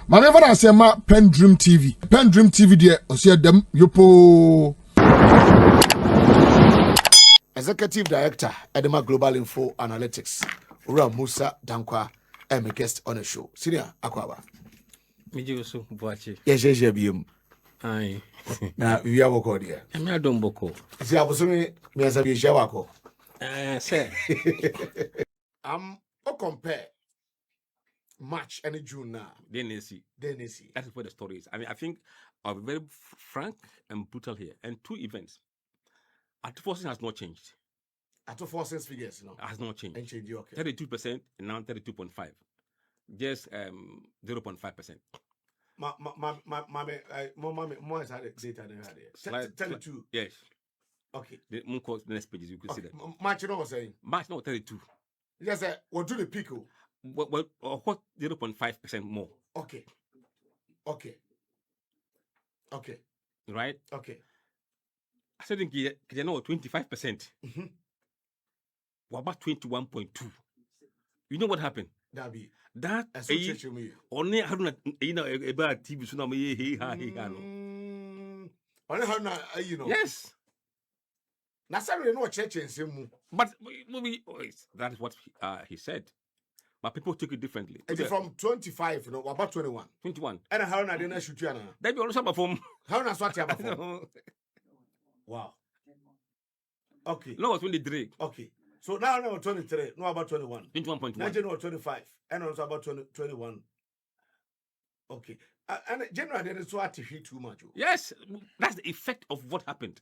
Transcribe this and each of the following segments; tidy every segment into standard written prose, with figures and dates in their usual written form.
Maneva na sema PENDREAM TV. PENDREAM TV de osia dem yopo. Executive Director, Edema Global Info Analytics. Ura Mussa Dankwah, I'm a guest on the show. Senior Akwaba. Idrisu Boachi. Yes, bium. Aye. Na we have a call here. I'm not doing boko. See, I was saying, me as a Bishawako. Sir. Compare March and June now. Then they see. That is where the story is. I mean, I think I'll be very frank and brutal here. And two events. Forson has not changed. Forson's figures, no? Has not changed. And change, okay. 32% and now 32.5. Just 0.5%. More is had data than had 32. Yes. Okay. The next pages you can see that. March, you know what I'm saying? March, no, 32. Yes, sir. What do the peak? What 0.5% more? Okay. Right? Okay. I said, you know, 25%. What about 21.2? You know what happened? That only Haruna, you know, about TV tsunami. Only Haruna, you know. Yes. That's how we know church and same. But that is what he said. But people took it differently. It's from 25, you know, about 21. 21. And Haruna didn't shoot you. They be also perform. Haruna swat you perform. Wow. Okay. No, 23. Okay. So now 23, no about 21. 21.1. 19 or 25. And also about 21. Okay. And generally, there is what to hit too much. Yes, that's the effect of what happened.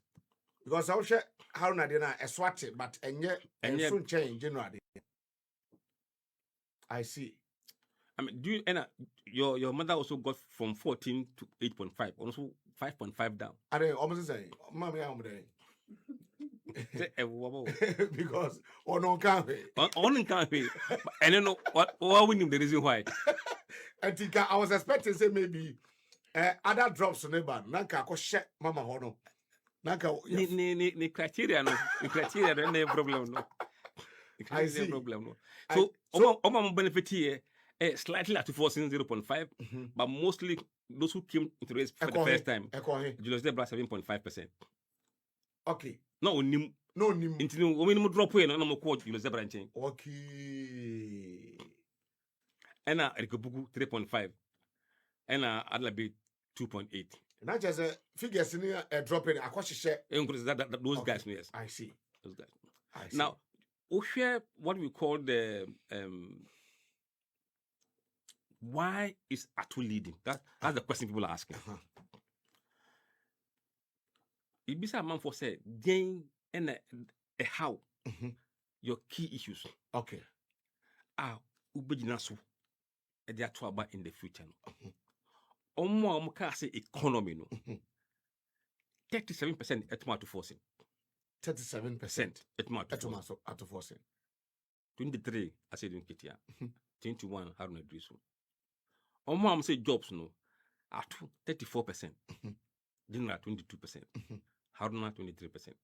Because I was sure Haruna didn't a swat but and yet soon change generally. I see. I mean, do you and your mother also got from 14 to 8.5, also 5.5 down. Are they almost saying, Mommy, I'm there? Because on can't pay. On can't pay. And you know what we knew the reason why. I think I was expecting say maybe other drops on the band. Nanka ko share mama hono. Nanka ni criteria no. The criteria don't have problem no. I see. Problem no. So Oma benefit here slightly at Forson 0.5, but mostly those who came into race for the first time. Julius Debra 7.5%. Okay. No nim. Until we drop away, no more quote Julius Debra chain. Okay. And Erikobuku 3.5. And Adlabe 2.8. Not just a figures in a drop in a question share. Those guys, yes. I see. Those guys. Now, we share what we call the why is Atu leading? That's the question people are asking. It be some man for say gain and a how your key issues. Okay. Ubejinasu they are talk about in the future. Omo say economy no. 37% etma to Forson. 37% etma to Forson. 23 I said in Kitia. 21 Haruna Idrisu. Omo say jobs no at 34%. Dinner 22%. Haruna 23%.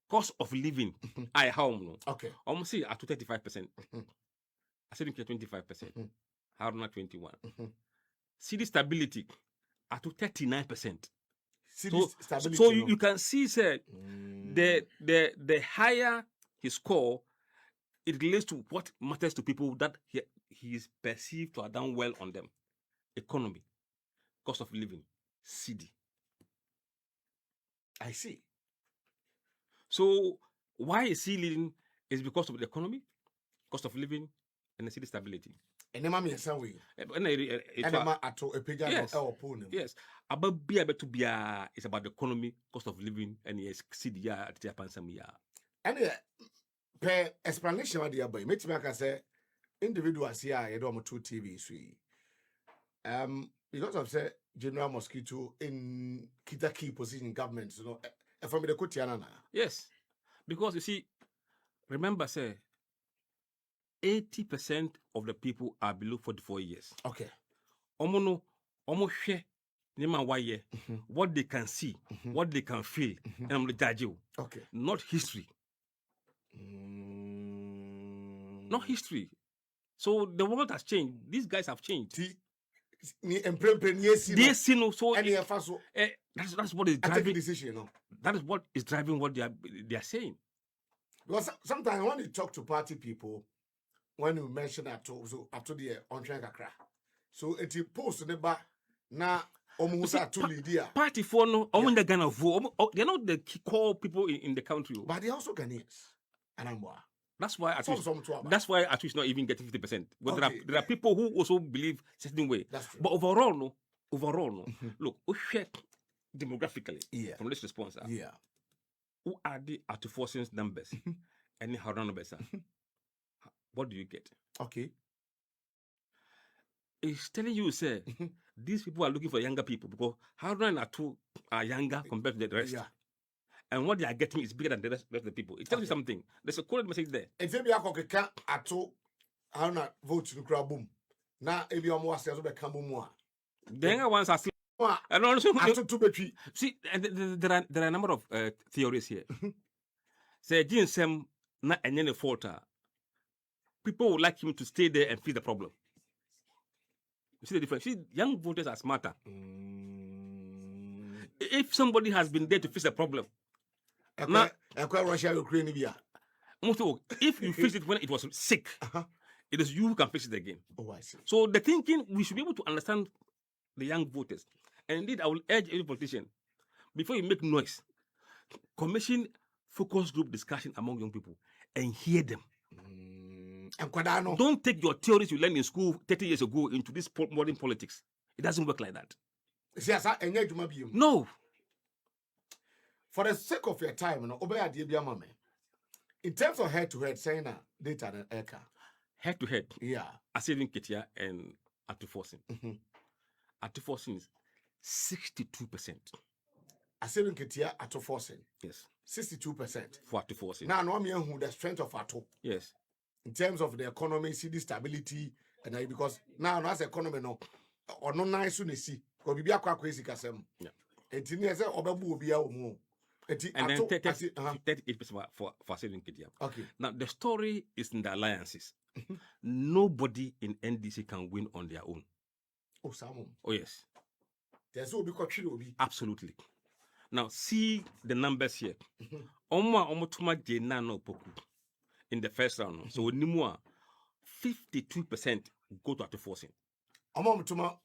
Cost of living I home no. Okay. Almost say at 35%. I said 25%. Haruna 21. City stability at 39%. Stability. So you can see say the higher his score, it relates to what matters to people that he is perceived to have done well on them. Economy, cost of living, CD. I see. So why is he leading is because of the economy, cost of living, and the city stability. And the mommy is away. Yes. About be able to be it's about the economy, cost of living, and yes, city at Japan some year. And per explanation what the boy, make me can say individuals here I don't 2 TV because of say General Mosquito in kita key position in government, you know, from the Kutiana. Yes, because you see, remember, say 80% of the people are below 44 years. Okay. Omo share what they can see, what they can feel, and I'm the judge. Okay. Not history. Not history. So the world has changed. These guys have changed. Ni emprempre ni esi no. Yes, no. So Any faso. that's what is I take a driving. decision, no. That is what is driving what they are saying. Because sometimes when you talk to party people, when you mention that so after the on train kakra, so it post the bar na omusa to Lydia. Party for no, yeah. They're gonna vote. They're not the core people in the country, but they also Ghanaians. And I'm that's why Atu is not even getting 50%. But okay. there are people who also believe certain way. That's true. But overall, no. Look, we check demographically from this response. Who are the Atu Forson's numbers? And the Haruna numbers. What do you get? Okay. It's telling you, say, these people are looking for younger people because Haruna and Atu are younger compared to the rest. Yeah. And what they are getting is bigger than the rest of the people. It tells you something. There's a coded message there. If you are going to Atu, Haruna vote to grab boom. Now, if you are more serious, you can boom more. The younger ones are still. And also, see, there are a number of theories here. Say, Jinsem na enyene falter. People would like him to stay there and fix the problem. You see the difference? See, young voters are smarter. If somebody has been there to fix the problem, now, Russia, Ukraine, if you fix it when it was sick, it is you who can fix it again. Oh, I see. So the thinking, we should be able to understand the young voters. And indeed, I will urge every politician, before you make noise, commission focus group discussion among young people and hear them. Don't take your theories you learned in school 30 years ago into this modern politics. It doesn't work like that. No. For the sake of your time, in terms of head-to-head, saying data and Eka. Head-to-head? Yeah. Asylum Ketia and Atu Forson. Atu Forson is 62%. Asylum Ketia, Atu Forson. Yes. 62%. For Atu Forson. Now, no one who the strength of Atu. Yes. In terms of the economy, see the stability, and because now as economy no, or no nice soon see, because we are quite crazy kasem. Yeah. And then 38% for Asylum Ketia. Okay. Now the story is in the alliances. Nobody in NDC can win on their own. Oh, Samu. Oh yes. There's no be. Absolutely. Now see the numbers here. Omotuma Jena no Poku in the first round. So Nimua 52% go to Atu Forson. Omotuma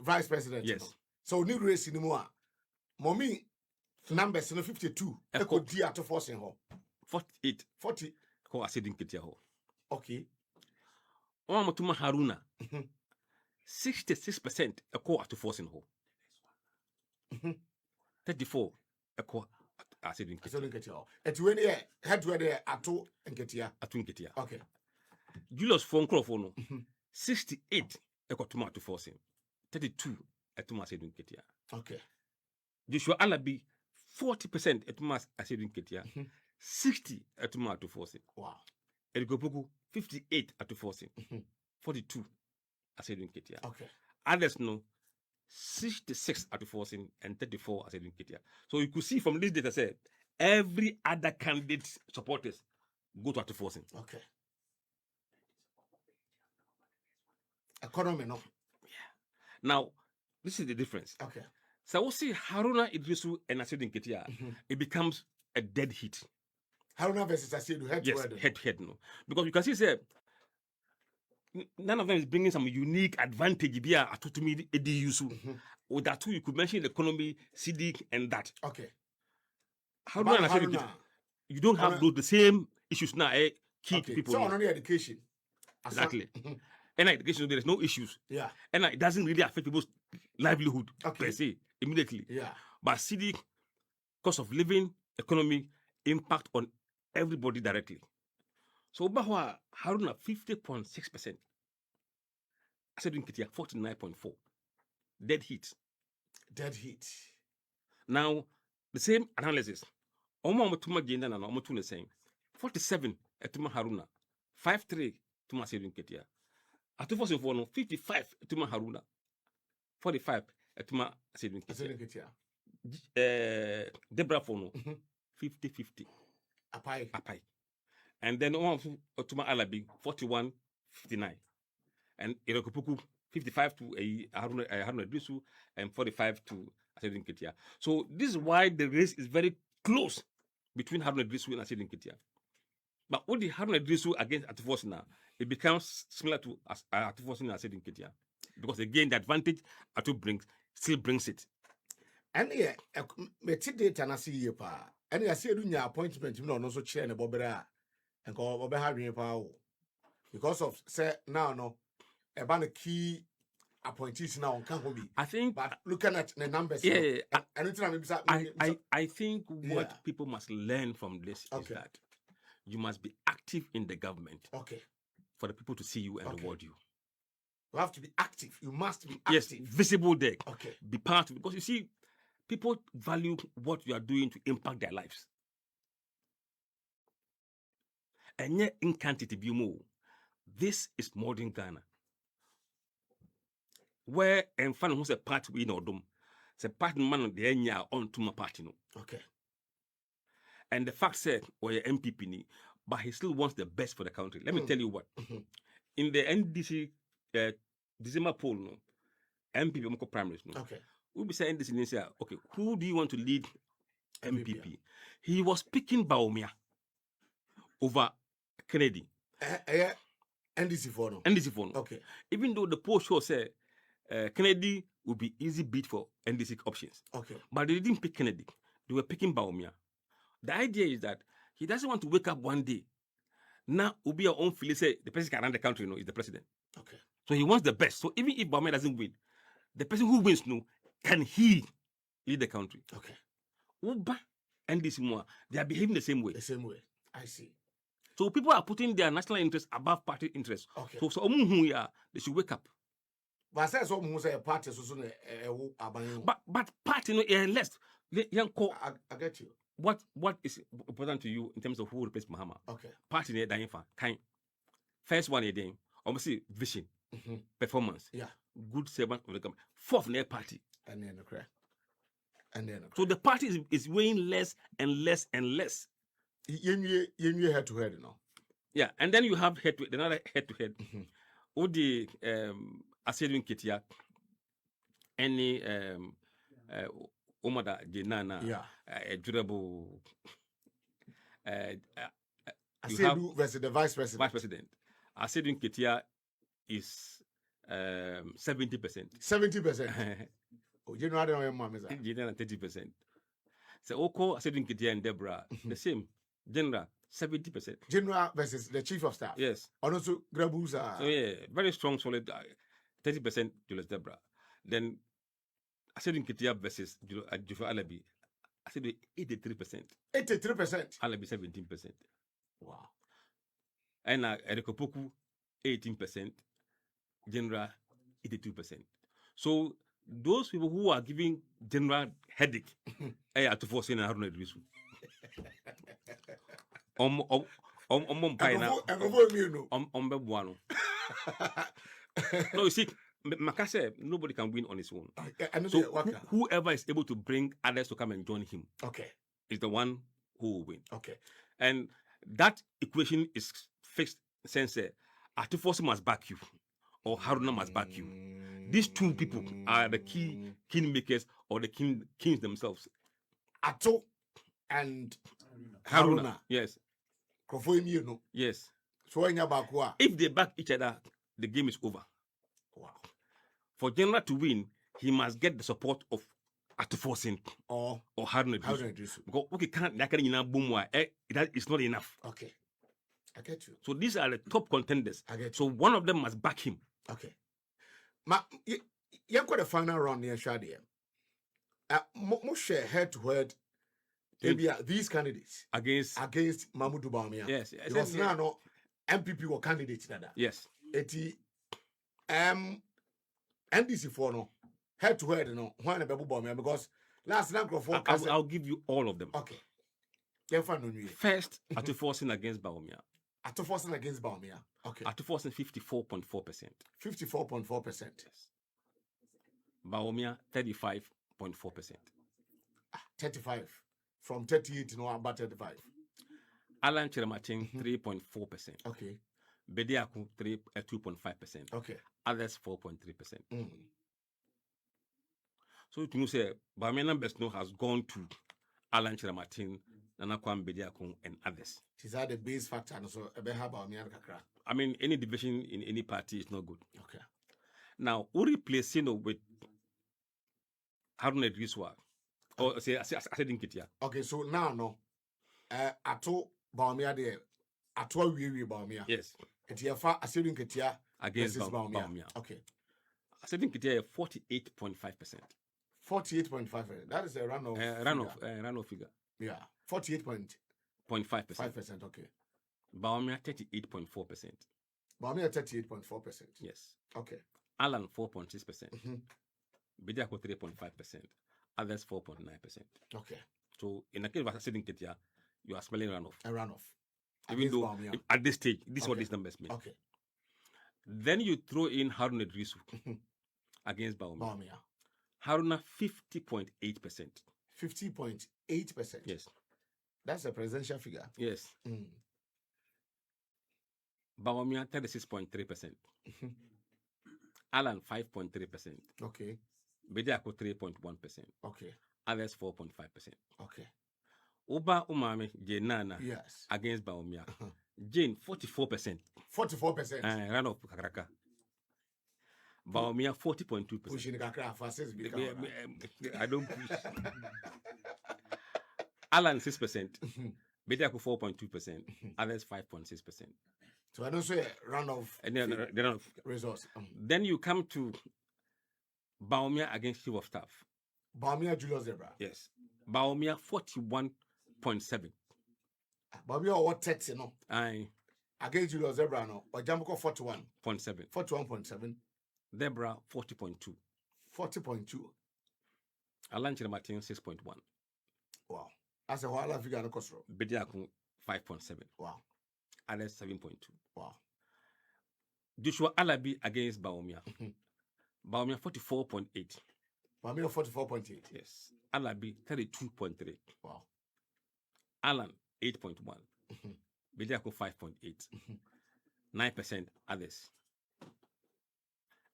vice president. Yes. So new race Nimua. Mommy numbers 52. Echo D Atu Forson ho. 48. 40. Ko Asylum Ketia ho. Okay. Omotuma Haruna 66% echo Atu Forson ho. 34 echo Asylum Ketia. At when head to where Atu Nketia. Atu Nketia. Okay. Julius Fonkrofono 68 echo Atu Forson. 32 etuma Asylum Ketia. Okay. Joshua Alabi 40% etuma Asylum Ketia. 60 etuma Atu Forson. Wow. Erikopuku 58 Atu Forson. 42 Asylum Ketia. Okay. Others no 66 Atu Forson and 34 Asylum Ketia. So you could see from this data set, every other candidate supporters go to Atu Forson. Okay. Economy no. Yeah. Now, this is the difference. Okay. So we'll see Haruna, Idrisu, and Asylum Ketia. It becomes a dead heat. Haruna versus Asylum head to head. Head to head, no. Because you can see, say, none of them is bringing some unique advantage. Bia atutumi Idrisu. With that too, you could mention the economy, CD, and that. Okay. Haruna and Asylum Ketia, you don't have the same issues now. Key to people. So only education. Exactly. And education, there is no issues. Yeah. And it doesn't really affect people's livelihood per se immediately. Yeah. But CD, cost of living, economy, impact on everybody directly. So Bahwa Haruna 50.6%. Asylum Ketia 49.4%. Dead heat. Dead heat. Now, the same analysis. Omotuma Jenda na Omotuna saying 47 etuma Haruna, 53 etuma Asylum Ketia. Atu Forson for no 55 etuma Haruna, 45 etuma Asylum Ketia. Debra for no 50-50. Apai. And then Otuma Alabi 41-59. And Irokupuku 55 to Haruna Idrisu, and 45 to Asedin Ketia. So this is why the race is very close between Haruna Idrisu and Asedin Ketia. But what the Haruna Idrisu against Atufosin now, it becomes similar to Atufosin and Asedin Ketia. Because again, the advantage Atu still brings it. And yeah, me date and I see you pa. And I see you appointment, you know, also chair and Bobera and call Bobber Harry Power. Because of say now no about the key appointees now can't be. I think, but looking at the numbers, yeah, I think what people must learn from this is that you must be active in the government. Okay. For the people to see you and reward you. You have to be active. You must be active. Yes, visible there. Okay. Be part of it. Because you see, people value what you are doing to impact their lives. And yet, in quantity, this is modern Ghana. Where and fan who's a party we know them. It's a party man the enya on to my party no. Okay. And the fact said, or your MPP ni, but he still wants the best for the country. Let me tell you what. In the NDC December poll, no, MPP moko primaries, no. Okay. We'll be saying this in India. Okay, who do you want to lead MPP? He was picking Baumia over Kennedy. NDC for no. NDC for no. Okay. Even though the poll show said Kennedy would be easy beat for NDC options. Okay. But they didn't pick Kennedy. They were picking Baumia. The idea is that he doesn't want to wake up one day. Now, will be your own feeling, say the person can run the country, you know, is the president. Okay. So he wants the best. So even if Baumia doesn't win, the person who wins, no, can he lead the country? Okay. Uba and this more, they are behaving the same way. The same way. I see. So people are putting their national interest above party interest. Okay. So they should wake up. But I said some who say party so but party no less. I get you. What is important to you in terms of who replaces Mahama? Okay. Party ne dying fan. Kind. First one again. Obviously vision, performance. Yeah. Good servant of the government. Fourth ne party. And then the So the party is weighing less and less and less. You head to head, you know. Yeah, and then you have another head to head. Odi Asedin Ketia, any Omada Jenana, durable. Asedu versus the vice president. Vice president. Asedin Ketia is 70%. 70%. Oh, you know, I don't know your mom is 30%. So Oko Asedin Ketia and Deborah, the same. General 70%. General versus the chief of staff. Yes. And also Grabuza. So yeah, very strong, solid. 30% Julius Deborah. Then Asedin Ketia versus Juffa Alabi. I said 83%. 83%. Alabi 17%. Wow. And Erikopoku 18%. General 82%. So those people who are giving General headache are to Forson and Haruna Idrisu. No, you see, Makase, nobody can win on his own. So whoever is able to bring others to come and join him, is the one who will win. And that equation is fixed. Since Atufosi must back you, or Haruna must back you. These two people are the key kingmakers or the kings themselves. Ato and Haruna. Yes. Yes. If they back each other, the game is over. Wow. For General to win, he must get the support of Atufosin or Haruna Idrisu. Because it's not enough. Okay. I get you. So these are the top contenders. So one of them must back him. Okay. You got the final round near Shadia. Moshe head to head. These candidates against Mahmoud Baumia. Yes. Because now no MPP were candidates. Yes. NDC for no head to head no one a Baumia because last night I'll give you all of them. Okay. First, Atufosin against Baumia. Atufosin against Baumia. Okay. Atufosin 54.4%. 54.4%. Yes. Baumia 35.4%. 35. From 38 to about 35. Alan Cheramatin 3.4%. Okay. Bediaku 2.5%. Okay. others 4.3%. Mm. So it means Bawumia numbers now has gone to Alan Chiramatin, Dankwah Bediako, and others. Is that the base factor? And so a better Bawumia kakra. I mean, any division in any party is not good. Okay. Now, we replace with Haruna Idrisu, or say, I said in Kitia. Okay, so now no. Ato Bawumia there. Ato we Bawumia. Yes. Etiafa Asirin Ketia Against versus Bawumia. Okay. I said in Kitia 48.5%. 48.5. That is a Runoff figure. Yeah. 48.5%. 0.5%. Okay. Bawumia 38.4%. Bawumia 38.4%. Yes. Okay. Alan 4.6%. Mm-hmm. Bediako 3.5%. Others 4.9%. Okay. So in the case of Asidin Ketia, you are smelling runoff. A runoff. Even though Bawumia. at this stage, this is what Okay. these numbers mean. Okay. Then you throw in Haruna Idrisu against Bawumia. Bawumia. Haruna 50.8%. 50.8%. Yes. That's a presidential figure. Yes. Mm. Bawumia 36.3%. Alan 5.3%. Okay. Bediako 3.1%. Okay. Others 4.5%. Okay. Oba Umame Jenana Yes. against Bawumia. Jane 44%. 44%. Runoff Kakraka. Bawumia 40.2%. Pushing the kakra for 6 I don't push. Alan 6%. Bediako 4.2%. Others 5.6%. So I don't say runoff And then the runoff. results. Then you come to Bawumia against Chief of Staff. Bawumia Julius Zebra. Yes. Bawumia 41.7. Bawumia what 30 no? Aye. Against Julius Zebra no. Or Jamco 41. 0.7. 41.7. Debra 40.2. 40.2. Alan Chiramatin 6.1. Wow. That's a whole figure no cost. Bediako 5.7. Wow. Others 7.2. Wow. Joshua Alabi against Bawumia. Bawumia 44.8. Bawumia 44.8. Yes. Alabi 32.3. Wow. Alan 8.1. Bediako 5.8. 9% others.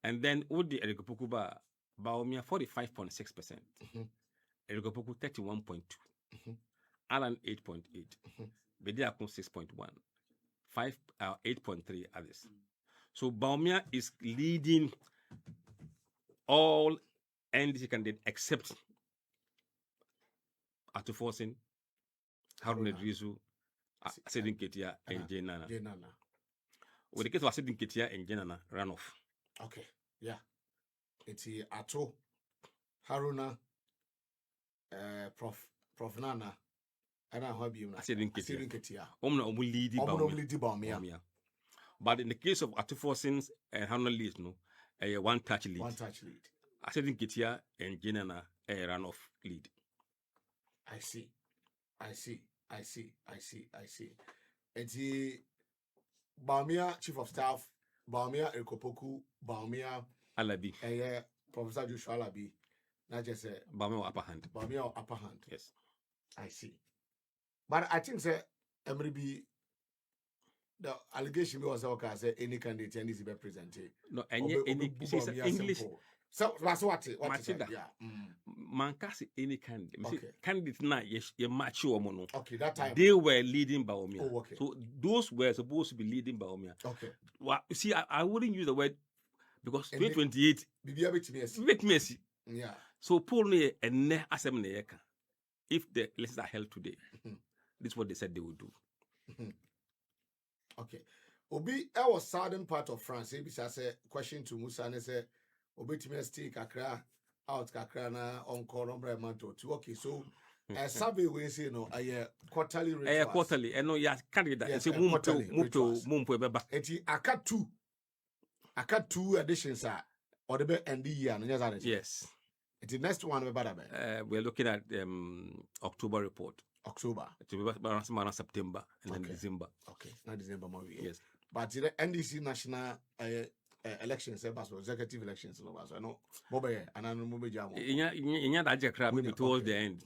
And then Udi Erikopokuba Bawumia 45.6%. Erikopoku 31.2. Alan 8.8. Bediako 6.1. 8.3 others. So Bawumia is leading all NDC candidates except Forson, Haruna Idrisu, Asidin Ketia, and Jenana. With the case of Asidin Ketia and Jenana, runoff. Okay, yeah. It's Ato, Haruna, Prof Nana, and I hope you Asidin Ketia. Leading Bawumia. But in the case of Forson and Haruna leads, no, a one-touch lead. One-touch lead. Asidin Ketia and Jenana a runoff lead. I see. It's Bawumia Chief of Staff, Bawumia Erikopoku, Bawumia Alabi. Professor Joshua Alabi. Not just Bawumia upper hand. Bawumia upper hand. Yes. I see. But I think that maybe the allegation was okay, say any candidate and is presented. No, any English. So that's what yeah. Man can't see any candidate. Okay. Candidate now, yes, you match your mono. Okay, that time they were leading Bawumia. Oh, okay. So those were supposed to be leading Bawumia. Okay. Well, see, I wouldn't use the word because 2028 make messy. Yeah. So Paul ne and assembly if the elections are held today, this is what they said they would do. Okay. Obi, I was southern part of France. Maybe I say question to Mussa and say Obi to stay kakra out kakra na on corombre manto. Okay, so a survey we say no a quarterly rate. Quarterly, and no, yeah, candidate. It's a mumpo beba. Eti I cut two additions or the end the year. Yes. The next one we're looking at October report. October. September and then December. Okay, not December more. Yes. But the NDC national elections, executive elections, so I know Bobby and I know Bobby Jam. In that crowd, maybe towards the end.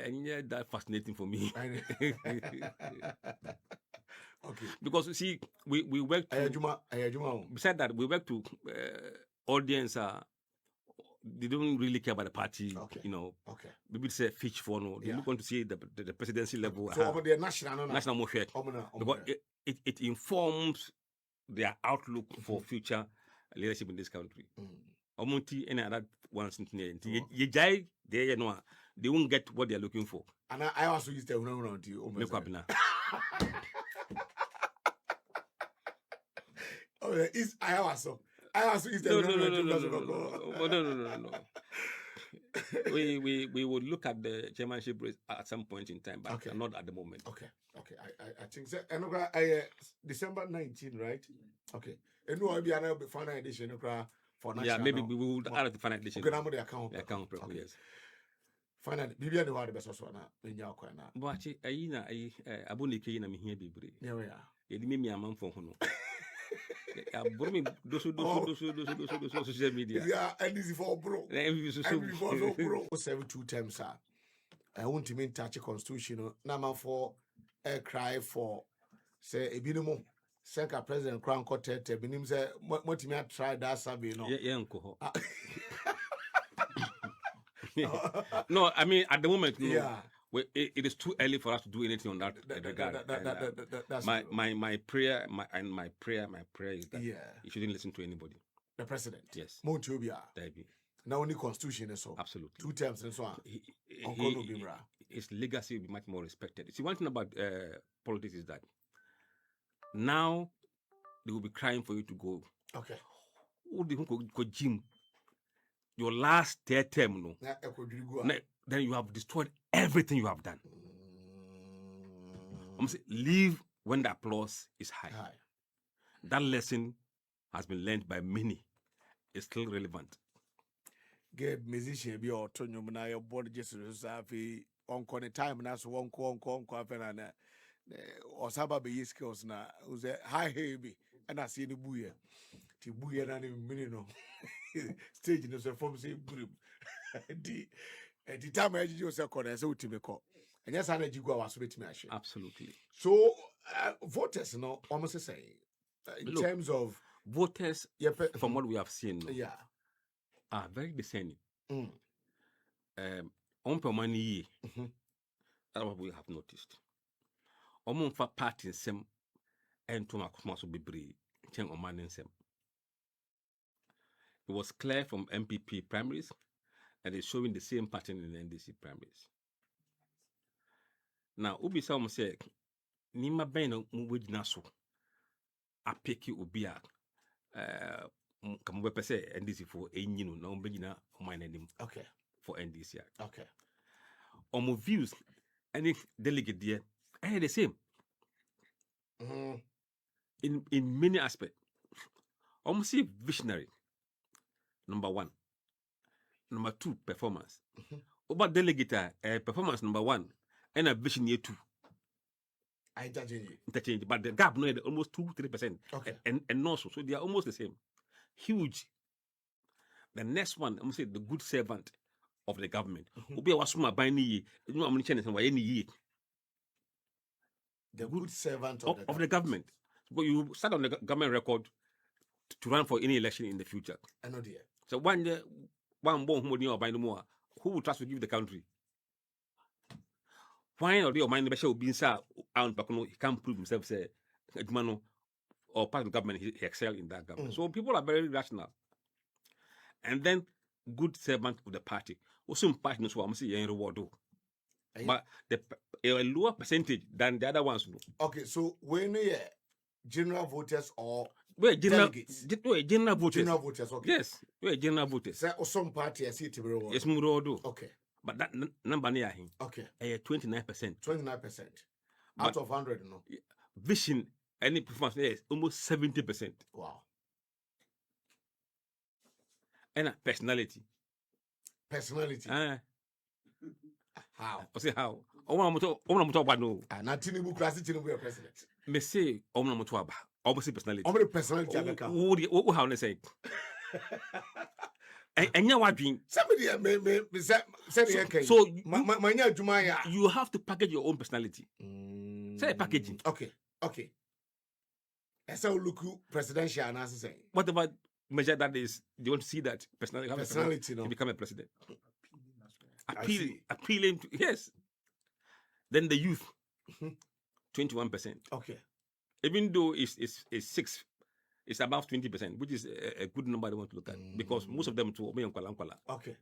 And yeah, that's fascinating for me. Okay. Because you see, we work to, Ayajuma. besides that, we work to audience. They don't really care about the party. Okay. You know. Okay. Maybe it's a fish for no. They look want to see the presidency level. So over the national motion. Because it informs their outlook for future leadership in this country. Omunti any other ones they won't get what they're looking for. And I also used to run to you. Oh, is I also used to no. We would look at the chairmanship race at some point in time, but not at the moment. Okay. I think so. And December 19, right? Okay. And no, I'll be another final edition for national. Yeah, maybe we will add the final edition. Okay, now the account. The account, yes. Final. Maybe I know what the best one. When you're quite now. But I abonne key na me here be. Yeah, we are. It made me a man for Hono. Social media. Yeah, and this is for bro. And for bro. 72 times, sir. I want to mean touch a constitution. Number 4, a cry for say a minimum. Second President Crown Quartet, Benim say, what you may try that survey. No, no, I mean, at the moment, no. Yeah. It is too early for us to do anything on that regard. My prayer is that you shouldn't listen to anybody. The president, yes, Montubia, now only constitution is so absolutely 2 terms and so on. His legacy will be much more respected. See, one thing about politics is that now they will be crying for you to go. Okay. Who do you go gym? Your last term, no. Then you have destroyed everything you have done. Leave when the applause is high. That lesson has been learned by many. It's still relevant. Get musician be or Tonyo na your body just reserve on time na so one and or saba be skills na was a high heavy and I see the buoy. The buoy and minute no stage in the form same group. At the time I just a so to me call. And yes, I need you go was with me. Absolutely. So voters no almost say in terms of voters, from what we have seen, are very discerning. On per money, that's what we have noticed. For party sem and to my cosmos be brave, change on man sem. It was clear from MPP primaries, and it's showing the same pattern in the NDC primaries. Now, Ubi Sam said, Nima Beno would naso. I pick you Ubia. Come up say NDC for a no begina on my name. Okay. For NDC. Okay. On my views, any delegate there, I had the same. In many aspects. Almost visionary. Number 1. Number 2, performance. Over delegate, performance number 1, and a vision year 2. Interchange, but the gap no almost 2-3%. Okay. And also, so they are almost the same. Huge. The next one, I'm going to say the good servant of the government. Obi wasuma by ni you know the good servant of the government. But you start on the government record to run for any election in the future. I know dear. So one born who will trust to give the country? Why not your mind the being sir he can't prove himself say or part of the government he excel in that government. So people are very rational. And then good servant of the party. Also party no so I'm saying reward. But a lower percentage than the other ones. Okay, so when you general voters or delegates? General voters. General voters, okay. Yes, we're general voters. Say some party I see to be reward. Yes, Murodo. Okay. But that number near him. Okay. 29%. 29%. Out of 100, no. Vision, any performance is almost 70%. Wow. And personality. Personality. How? I say how? I'm talking about no. Not Tinubu class Tinubu president. Me say I'm not talking about. Obviously personality. How many personality? What how they say? And you what doing? Somebody me say so my you have to package your own personality. Say packaging. Okay. I say look presidential and as say Whatever measure that is, they want to see that personality, have a personality, no. to become a president. I see. Appealing to, yes. Then the youth, Mhm. 21%. Okay. Even though it's six, it's above 20%, which is a good number they want to look at because most of them to Obi and Kwala. Okay.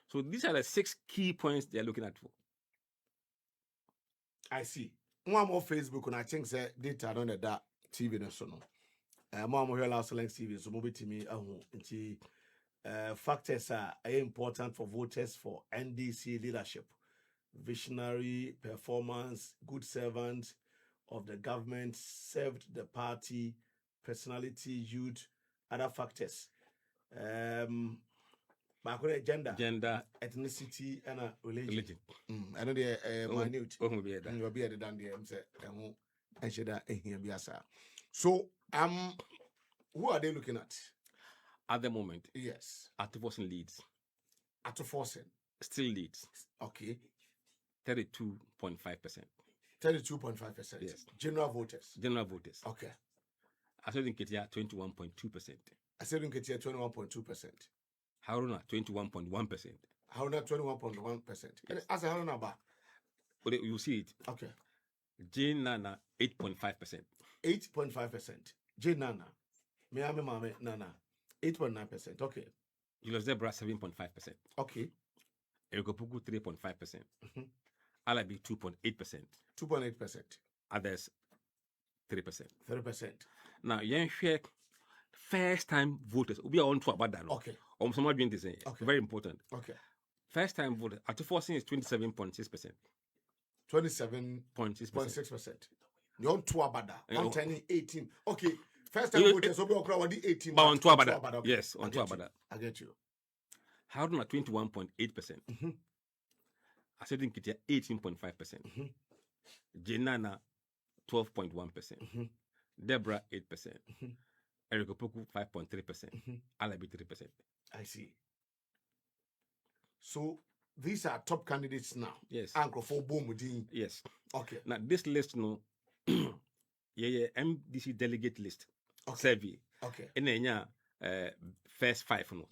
So these are the 6 key points they are looking at for. I see. One more Facebook and I think say data on that TV no so no. More here last length TV so mobile to me nti factors are important for voters for NDC leadership. Visionary performance, good servant of the government, served the party, personality, youth, other factors. Gender, ethnicity, and religion. I know the minute. You'll be at the done the So, who are they looking at? At the moment, Yes. at Forson leads. At Forson. Still leads. Okay. 32.5%. 32.5%. Yes. General voters. General voters. Okay. I said in Ketia 21.2%. I said in Ketia 21.2%. Haruna 21.1%. Haruna 21.1%. As a Haruna ba. But you see it. Okay. Jane Nana 8.5%. 8.5%. Jane Nana. Miami Mame Nana. 8.9%. Okay. Julius Zebra 7.5%. Okay. Erikopuku 3.5%. Mm-hmm. Alabi 2.8%. 2.8%. Others 3%. 3%. Now, young share first time voters. We are on to about that. Okay. Someone doing this. Okay. Very important. Okay. First time voters. At the Forson is 27.6%. 27.6%. You're on to abada. I'm turning 18. Okay. First time voters. So we are already 18. But on to abada. Yes, on to abada. I get you. Haruna 21.8%. Mm-hmm. I said in Kitia 18.5%. Mm-hmm. Jenana 12.1%. Mm-hmm. Deborah 8%. Mm-hmm. Erikopuku 5.3%. Mm-hmm. Alabi 3%. I see. So these are top candidates now. Yes. Uncle for Bomudin. Yes. Okay. Now this list, no, yeah, MDC delegate list. Okay. Survey. Okay. And then first 5, no.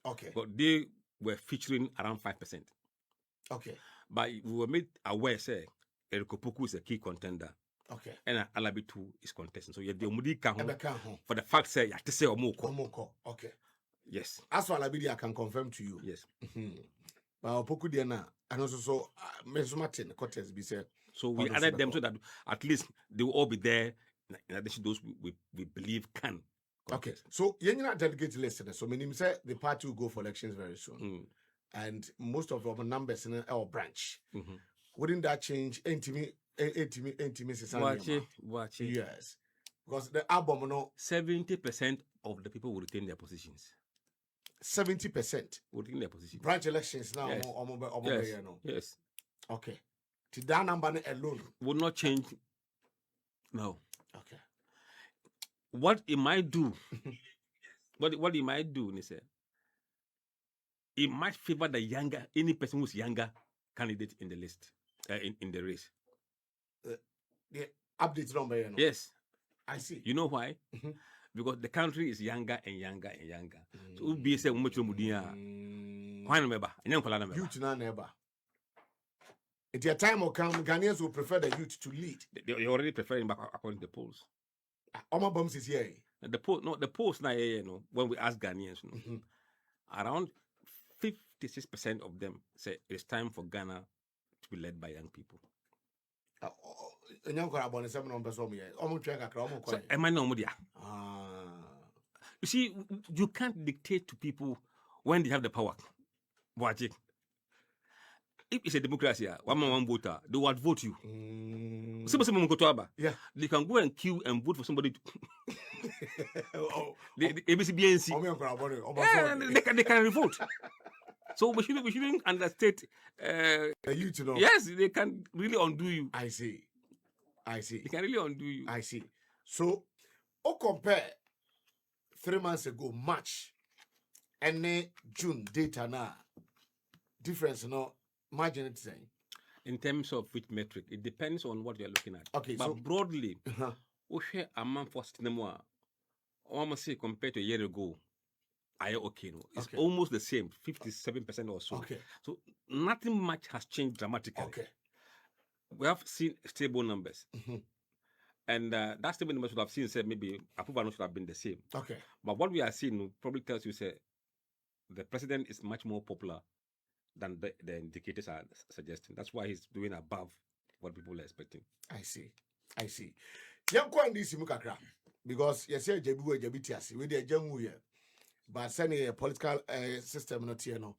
Okay. But they were featuring around 5%. Okay. But we were made aware, say, Erikopuku is a key contender. Okay. And Alabi 2 is contesting. So you're the Omudi Kahon Ebeka for the fact, say, you have to say Omoko. Omoko. Okay. Yes. As for Alabidi, I can confirm to you. Yes. But Opoku Diana, and also so Martin Cortez be said. So we added them so that at least they will all be there. In addition to those we believe can. Okay. So you're not delegate list. So meaning say the party will go for elections very soon. And most of our numbers in our branch. Wouldn't that change? Intimate. Watch it. Yes. Because the album, no. 70% of the people will retain their positions. 70% will retain their positions. Branch elections now. Yes. Yes. Okay. To that number alone will not change. No. Okay. What it might do, what it might do, Nise, it might favor the younger, any person who's younger candidate in the list, in the race. The update number, you know? Yes. I see. You know why? Because the country is younger and younger and younger. So we'll be saying much mudia. Why remember? Youth na never. At your time will come, Ghanaians will prefer the youth to lead. They already preferring back according to the polls. Oma Bums is here. The polls now, when we ask Ghanaians, around 56% of them say it's time for Ghana to be led by young people. You see, you can't dictate to people when they have the power. Watch it. If it's a democracy, one voter, they will vote you. Yeah. They can go and queue and vote for somebody. They can revolt. So we shouldn't understate. The youth, Yes, they can really undo you. I see. They can really undo you. I see. So, compare 3 months ago, March, and June data now, difference, margin saying. In terms of which metric, it depends on what you're looking at. Okay, but so broadly, share a month for cinema. Almost say compared to a year ago, I okay. No, it's Okay. almost the same, 57% or so. Okay. So nothing much has changed dramatically. Okay. We have seen stable numbers. Mhm. And that stable numbers would have seen said maybe approval should have been the same. Okay. But what we are seeing probably tells you say the president is much more popular than the indicators are suggesting. That's why he's doing above what people are expecting. I see. Young Kwan this Mukakra. Because you say Jabu Jabitias, with the Jamu, but sending a political system not here, no.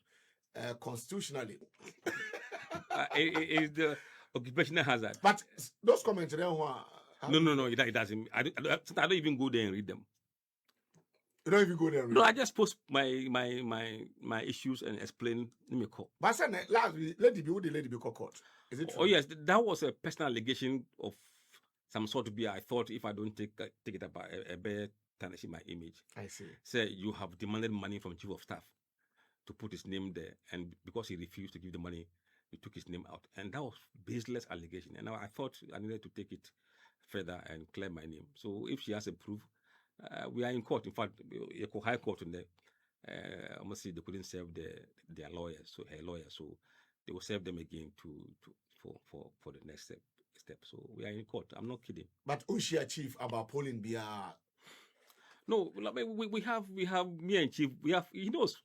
Constitutionally. Is the occupational hazard. But those comments there, No, it doesn't. I don't even go there and read them. You don't even go there. No, I just post my issues and explain. Let me call. But last lady be court. Is it true? Oh yes, that was a personal allegation of some sort to be. I thought if I don't take it up, a better tarnishing my image. I see. Say you have demanded money from chief of staff to put his name there, and because he refused to give the money, you took his name out, and that was baseless allegation. And now I thought I needed to take it further and clear my name. So if she has a proof, we are in court. In fact, a high court in there. I must say they couldn't serve their lawyers, so her lawyers, so they will serve them again for the next step. So we are in court. I'm not kidding. But Ushia chief about polling be no, we have me and chief. We have, he knows.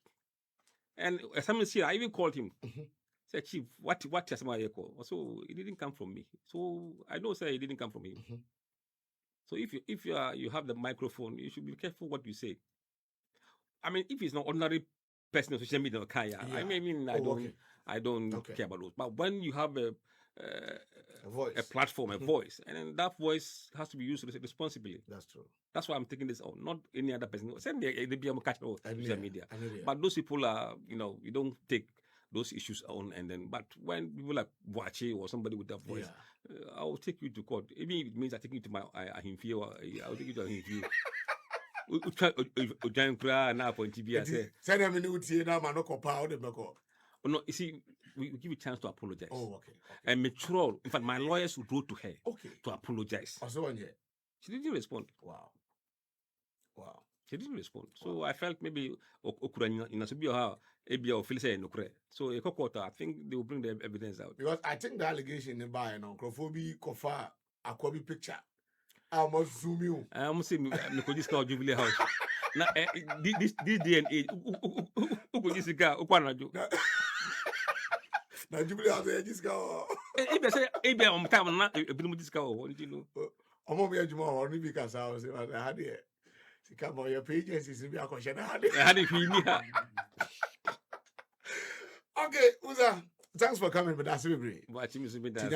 And as someone here, I even called him. Said, Chief, what has my echo? So it didn't come from me. So I know, sir, it didn't come from him. So if you have the microphone, you should be careful what you say. I mean, if it's not ordinary person on social media, I mean, I don't care about those. But when you have a voice, a platform, a voice, and then that voice has to be used responsibly. That's true. That's why I'm taking this on, not any other person. Send they be able to catch on social media. But those people are, you don't take those issues on, and then, but when people like Boache or somebody with that voice, I will take you to court. Even if it means I take you to my Ahimfie, I'll take you to Ahimfie. No, you see, we give you a chance to apologize. Oh, okay. And mature. In fact, my lawyers would wrote to her to apologize. She didn't respond. Wow. She didn't respond. So I felt maybe so a court, I think they will bring the evidence out. Because I think the allegation in by Crophobi Kofa Aquabi picture. I must zoom you. I almost say this called Jubilee House. Now this DNA now Jubilee House this go. If I say I'm time not this go, what did you know? I'm gonna be more only because I was had it. Come on, your pages is be a question. Okay, Mussa, thanks for coming, but that's very Watching me with that.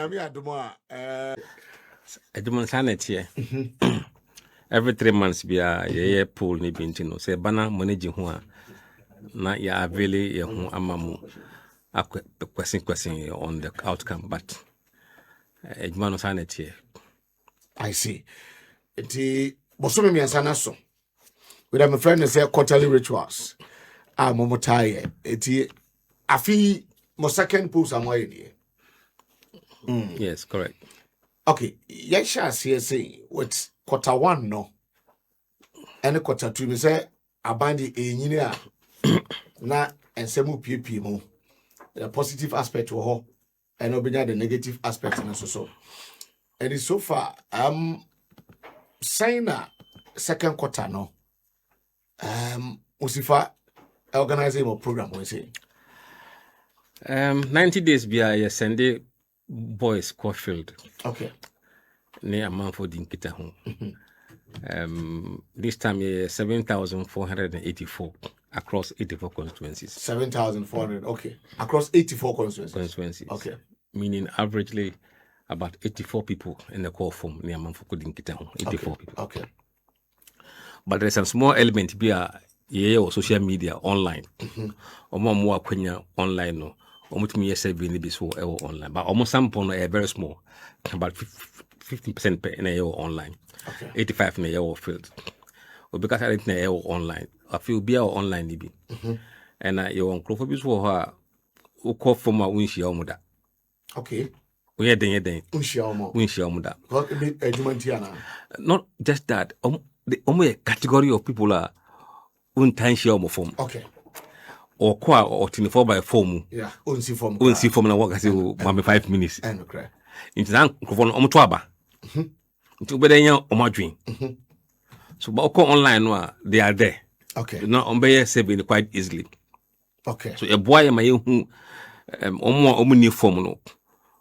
Every 3 months, be a pool ni bintino. Say, Bana managing one. Na ya avele ya amamu. A question on the outcome, but Edmano sanity. I see. The Bosumi Miasanaso. With my friend say quarterly rituals. Momotaye. I feel my second pool somewhere in here. Yes, correct. Okay, yes, say with quarter one, no. And quarter two, me say abandi engineer na and semu PP mo. The positive aspect to her, and obenya the negative aspect and so. And it's so far saying that second quarter no. Usifa organizing a program we say 90 days be a Sunday boys Caulfield. Okay. Near a month for Dinkita home. This time 7,484 across 84 constituencies. 7,400, okay. Across 84 constituencies. Okay. Meaning averagely about 84 people in the call form near Manfuku Dinkita home. 84 people. Okay. But there's some small element be a or social media online. Or more Kenya online no. Almost me online. But almost some point very small. About 15% per in a online. Okay. 85 in a year field. Or because I didn't know online. I feel be our online DB. And your uncle for who call from my windshield. Okay. We are then. Unshiamo. We share that. What a bit edumantiana. Not just that. The only category of people are untangible form. Okay. Or qua or 24 by form. Yeah. Unsi form. Unsi form na work as you 5 minutes. And okay. It's an microphone omutwaba. To be there on my dream. So but online they are there. Okay. Not on be saving quite easily. Okay. So a boy my who omuni form no.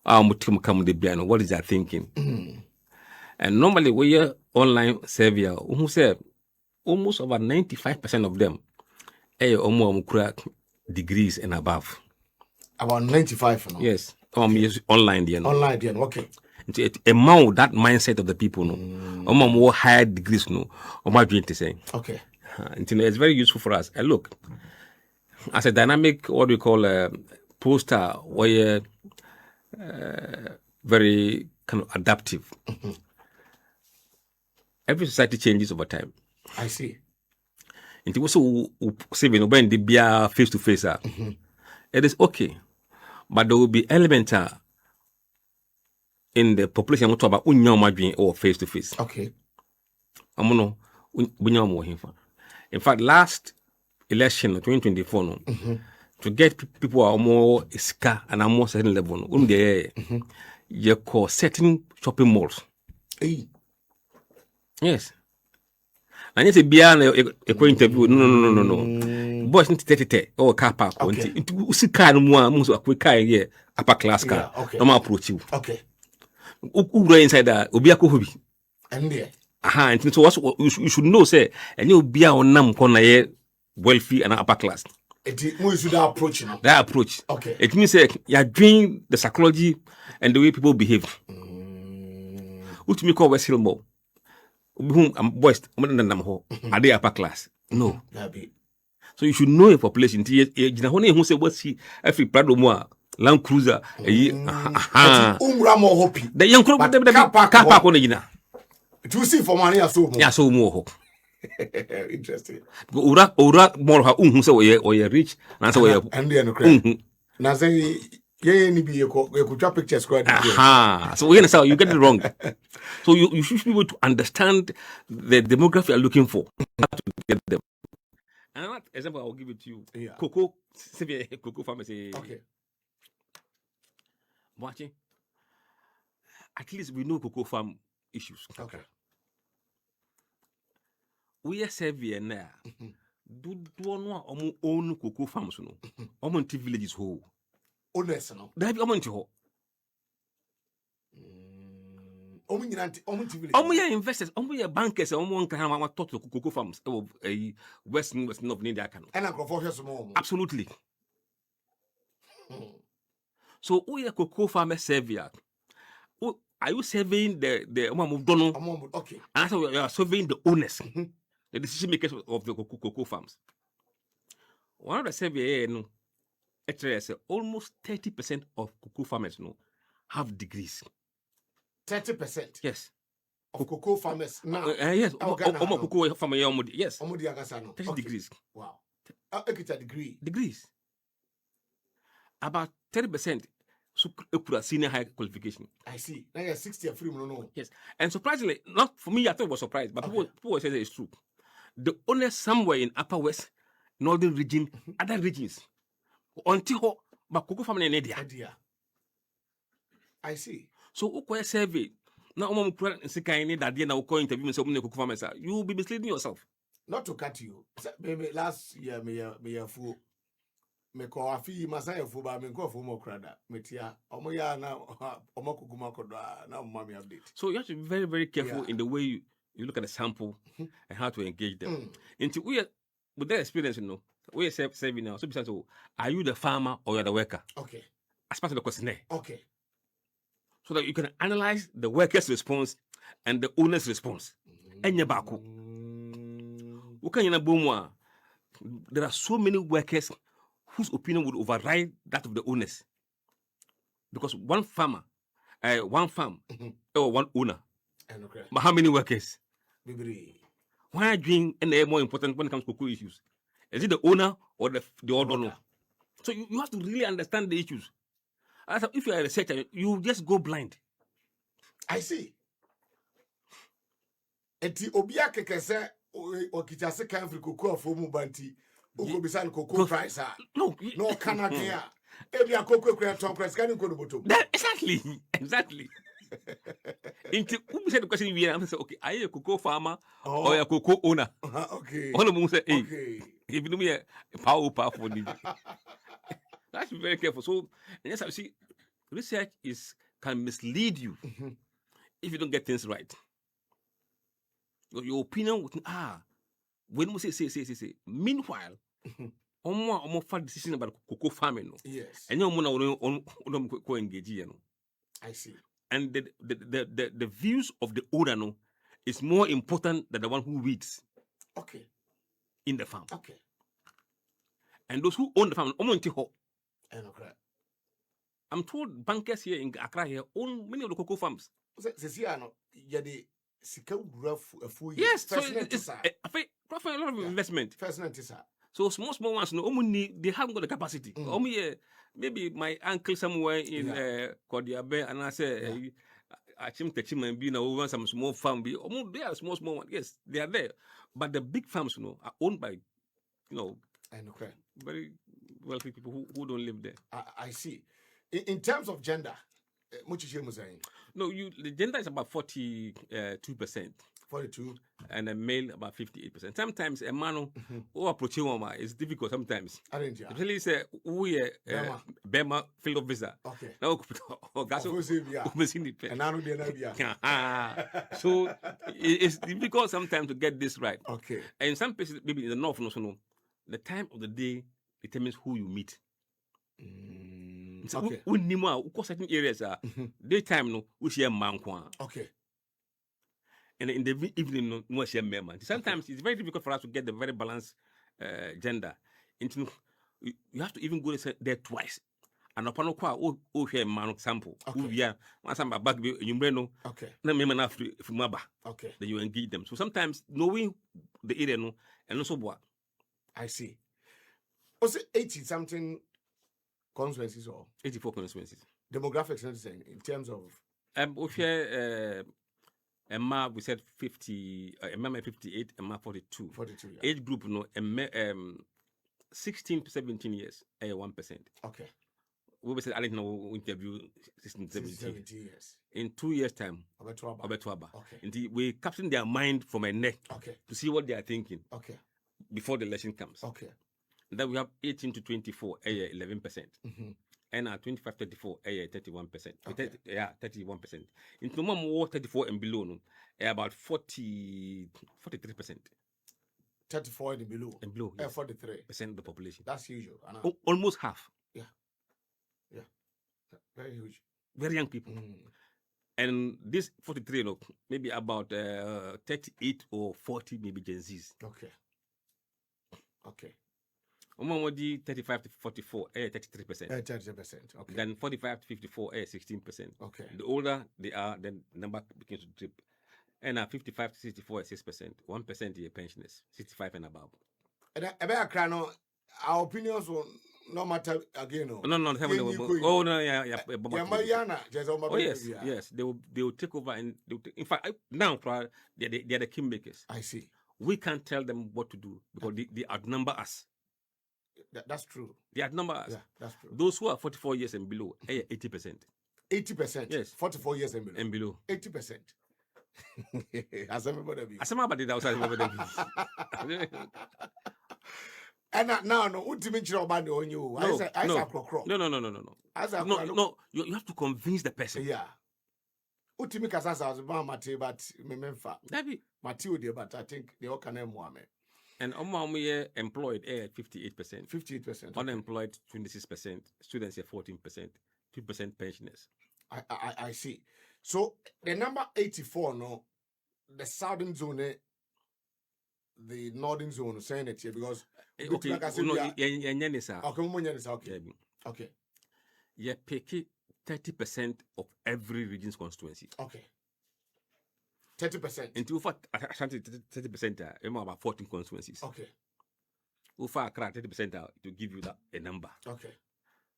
Mutim come the piano. What is that thinking? And normally we are online savior who say almost over 95% of them degrees and above. About 95 no? Yes. Yes, online then. Online then, okay. Among that mindset of the people, no, more higher degrees, no, to say. Okay. It's very useful for us. And look, as a dynamic, what we call a poster, where very kind of adaptive. Every society changes over time. I see. It also saving when they be face to face. It is okay, but there will be elements in the population about or face to face. Okay. In fact, last election 2024, no, to get people who are more scar and are more certain level, you call certain shopping malls. Hey. Yes. And yes, a beer a interview. No. Boys need to take or car park. Into car no more, most of a quick car here, upper class car. Okay. No more approach you. Okay. Who inside that? Obiya Kohubi. And there. And so what you should know, say, and you be on nam corner wealthy and upper class. It should approach you. That approach. Okay. It means you are doing the psychology and the way people behave. What me call West Hill Mall. Boys, are they upper class? No. So you should know a population. Who say what's he every Prado more Land Cruiser? Umramo hopi. The young crop car park on the to see for money or so. Yeah, so more. Interesting. Ura more who say we are rich and so we are. And then okay. Now say you could drop pictures. So we're gonna say you get it wrong. So you should be able to understand the demography you're looking for. To get them. Another example I'll give it to you. Yeah. Cocoa farmers. Okay. Watching. At least we know cocoa farm issues. Okay. We are serving now. Do no own cocoa farms no. Omo villages whole. Honest no. There be omo ho. Omo investors, omo bankers, omo can have talk to cocoa farms. Western of India can. And I Absolutely. So we are cocoa farmer savior. Are you serving the Donald? Okay. And so you are serving the owners, the decision makers of the cocoa farms. One of the survey, almost 30% of cocoa farmers have degrees. 30%? Yes. Of cocoa farmers now? Yes. Cocoa farmer, yes. 30 degrees. Wow. A degree. Degrees. About 30% senior high qualification. I see. Now you're 60 and free, no. Yes. And surprisingly, not for me, I thought it was surprised, but people say it's true. The owners somewhere in Upper West, Northern region, other regions, until but cocoa farming in India. I see. So who survey now that you will be misleading yourself. Not to cut you. Maybe last year me a fool. Me call a fee Masaya for by me go for more crada. Metia Omoya now Omokuma Koda now mommy update. So you have to be very, very careful in the way you look at the sample and how to engage them. Into we are with that experience, we are saving now. So besides, are you the farmer or you're the worker? Okay. As part of the questionnaire. Okay. So that you can analyze the worker's response and the owner's response. There are so many workers whose opinion would override that of the owners. Because one farmer, one farm, or one owner. But how many workers? Why are doing and more important when it comes to cocoa issues? Is it the owner or the owner? So you have to really understand the issues. If you are a researcher, you just go blind. I see. Enti obia keke se okita se kan fri koko afomu banti uko bisan koko price No, no Canada. Ebia koko kura ton price kan ko no bottom. Exactly. Into who said the question we are say, okay, are you a cocoa farmer or a cocoa owner? Okay. All of them say, hey, Okay. if you do me a power for the that's very careful. So, and yes, I see research can mislead you if you don't get things right. Your opinion would when we say. Meanwhile, omo for decision about cocoa farming. No? Yes. And you on engage, you know. I see. And the views of the owner no, is more important than the one who reads. Okay. In the farm. Okay. And those who own the farm, Okay. I'm told bankers here in Accra here own many of the cocoa farms. Yes, so it's a lot of investment. First notice. So small ones, no, they haven't got the capacity. Maybe my uncle somewhere in Kodiabe, and I say, I think the and be now some small farm. They are small ones. Yes, they are there, but the big farms, are owned by, very wealthy people who don't live there. I see. In terms of gender, no, the gender is about 42%. 42. And a male about 58%. Sometimes a man who approach him is difficult sometimes. Especially say we Bema field officer. Okay. Now so it's difficult sometimes to get this right. Okay. And in some places, maybe in the north, the time of the day determines who you meet. Okay. We certain areas daytime no we share man. Okay. And in the evening, no share man. Sometimes it's very difficult for us to get the very balanced gender. Into you have to even go there twice. And upon a share man sample. Okay. Once I'm back, you know. Okay. Okay. Then you engage them. So sometimes knowing the area, no, and also what I see. Was it 80 something constituencies or 84 constituencies? Demographics, in terms of Emma, we said 50, Emma 58, Emma 42. 42, yeah. Age group, 16 to 17 years, 1%. Okay. We said, I didn't know, interview 16 to 17 years. In 2 years' time, Obetuaba. Okay. And we capture their mind from a neck to see what they are thinking before the election comes. Okay. And then we have 18 to 24, 11%. And 25 34, 31%. Okay. 31%. In more 34 and below, about 43%. 34 and below. And below, yes. 43% of the population. That's huge. Almost half. Yeah. Very huge. Very young people. And this 43, maybe about 38 or 40, maybe Gen Zs. Okay. 35 to 44, 33%. 33%. Okay. Then 45 to 54, 16%. Okay. The older they are, then the number begins to drip. And 55 to 64, 6%. 1% are pensioners, 65 and above. And our opinions will no matter again. Yes. They will take over and in fact now they're the kingmakers. I see. We can't tell them what to do because they outnumber us. That's true. They outnumber us. Yeah, that's true. Those who are 44 years and below, 80%. 80%? Yes. 44 years and below. 80%. As everybody be. As everybody outside everybody. And now, no, ultimate on you. No. No. You have to convince the person. Yeah. Ultimate Casasa was Mate, but Memfa. Matthew, but I think they all can name one. And employed 58%. 58%. Unemployed 26%. Students 14%. 2% pensioners. I see. So the number 84, the southern zone, the northern zone, saying it here because okay. Okay. Yeah, pick 30% of every region's constituency. Okay. 30%. Into 30%, about 14 constituencies. Okay. Ufa 30% to give you a number. Okay.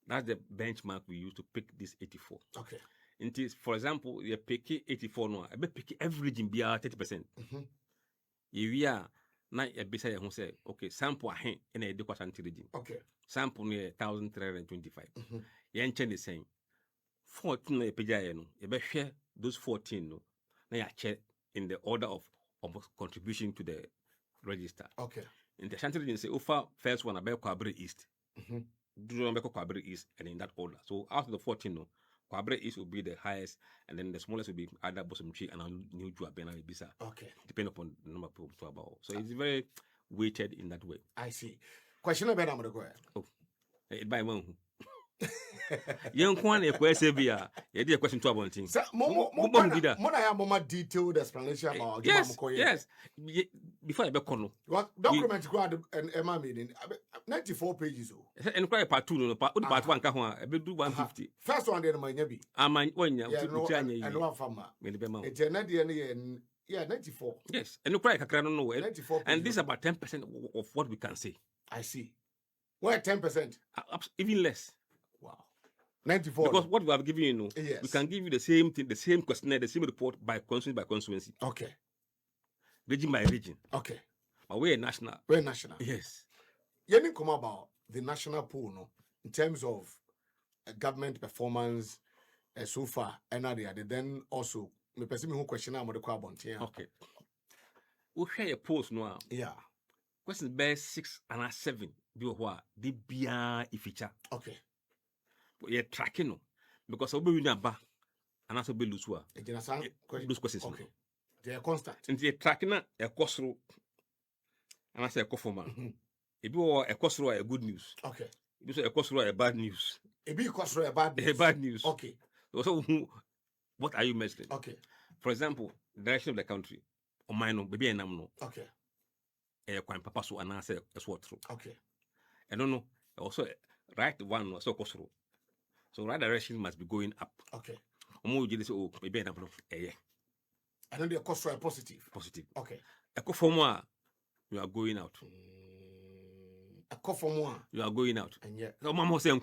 That's the benchmark we use to pick this 84. Okay. It is, for example, you pick 84 no, I be pick averaging be 30%. If you are na be say who say okay, sample ahen in a dequat region. Okay. Sample near 1,325. Yen chen the same. 14 no pejaya no, you be share those 14 no. Na ya check in the order of contribution to the register. Okay. In the Ashanti region, say offer first one about Kwabre East. Do about Kwabre East, and in that order. So out of the 14, no, Kwabre East will be the highest, and then the smallest will be either Bosom Tree and New Juabena Bisa. Okay. Depending upon the number of people to about. So it's very weighted in that way. I see. Question about I'm gonna go ahead. Oh, it by one. Young one a question be a question to about things. More detailed explanation about yes. Before I be kono. What document grad and Emma meaning 94 pages. And cry part 2 no part 1 ka ho a be do 150. First one there my nyabi. Aman onya and one farmer. It's another 94. Yes, and cry kakra no 94. And this is about 10% of what we can say. I see. Where 10%? Even less. Wow. 94. Because what we have given you, yes. We can give you the same thing, the same questionnaire, the same report by constituency. Okay. Region by region. Okay. But we're national. We're national. Yes. You didn't come about the national pool, no, in terms of government performance so far, and then also me person who question I'm the carbon. Okay. We share a post now. Yeah. Question best 6 and 7. Do what? The bia feature. Okay. You're tracking no, because I'll be ba and also be lose those questions. Okay. They are constant. And you're tracking a cost through, and I say a coffee If you are a cost through a good news. Okay. If you say a cost through a bad news. If you cost through a bad news. A bad news. Okay. So what are you measuring? Okay. For example, direction of the country. Or mine, baby, and no. Okay. A quite papa so and answer a sword through. Okay. I don't know. Also, right one or so cost through. So right direction must be going up. Okay. Oh, maybe an apple. Yeah. And then the cost for a positive. Positive. Okay. A cost for more, you are going out. A cost for more, you are going out. And yet, no, Mama saying,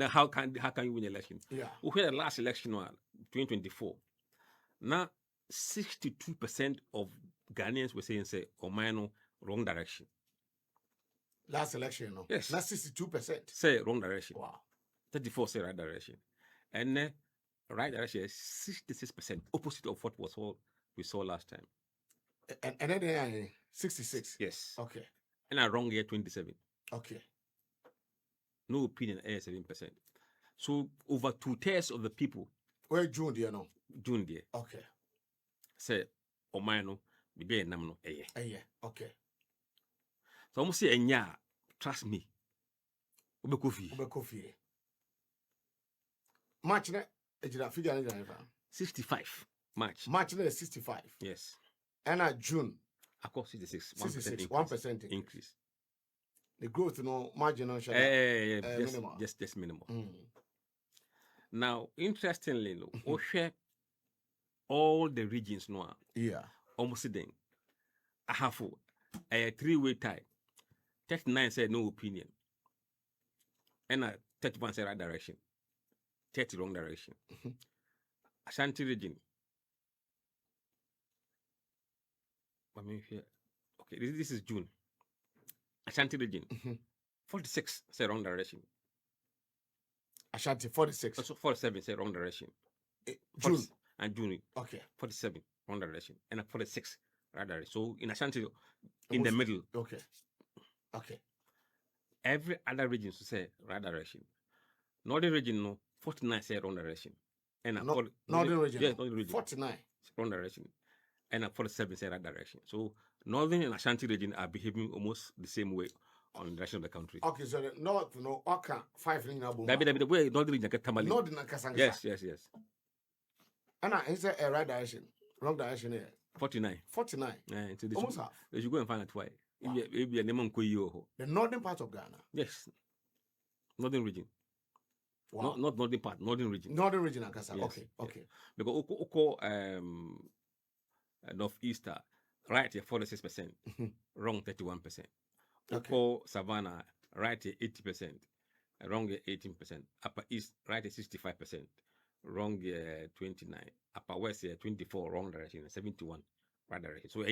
how can you win election? Yeah. We had the last election, 2024. Now, 62% of Ghanaians were saying, say, oh, man, wrong direction. Last election, no? Yes. That's 62%. Say wrong direction. Wow. 34 say right direction. And right direction is 66%, opposite of what was all we saw last time. And then 66? Yes. Okay. And a wrong year 27. Okay. No opinion, 7%. So over 2/3 of the people. Where June, do you know? June, dear. Okay. Say, oh, my no, be a namno, yeah. Okay. So almost say, and yeah, trust me. Ube coffee. March, figure 65. March. March 65. Yes. And June. Of course, 66. 1% increase. The growth, marginal. Minimal. Just minimal. Now, interestingly, we share all the regions now. Yeah. Almost then. I have a 3-way tie. 39 said no opinion. And 31 said right direction. 30 wrong direction. Ashanti region. Okay, this is June. Ashanti region. 46 say wrong direction. Ashanti 46. Also 47 say wrong direction. June. And June. Okay. 47 wrong direction. And 46 right direction. So in Ashanti, in the middle. Okay. Okay. Every other region to say right direction. Northern region, no, 49 say wrong direction. And Northern region. Yes, Northern region. 49. Wrong direction. And 47 say right direction. So Northern and Ashanti region are behaving almost the same way on the rest of the country. Okay, so the North, Oka, 5 in Abu. That be the way Northern region get Tamale. Northern Kasanga. Yes. And it's a right direction. Wrong direction here. 49. 49. Almost half. They should go and find out why. Wow. Maybe a name the northern part of Ghana. Yes. Northern region. Wow. Not northern part, northern region. Northern region, Akasa. Yes. Okay. Because Oko northeast, right here 46%, wrong 31%. Oko Savannah, right here 80%, wrong 18%, upper east, right 65%, wrong 29, upper west 24, wrong direction, 71, right direction. So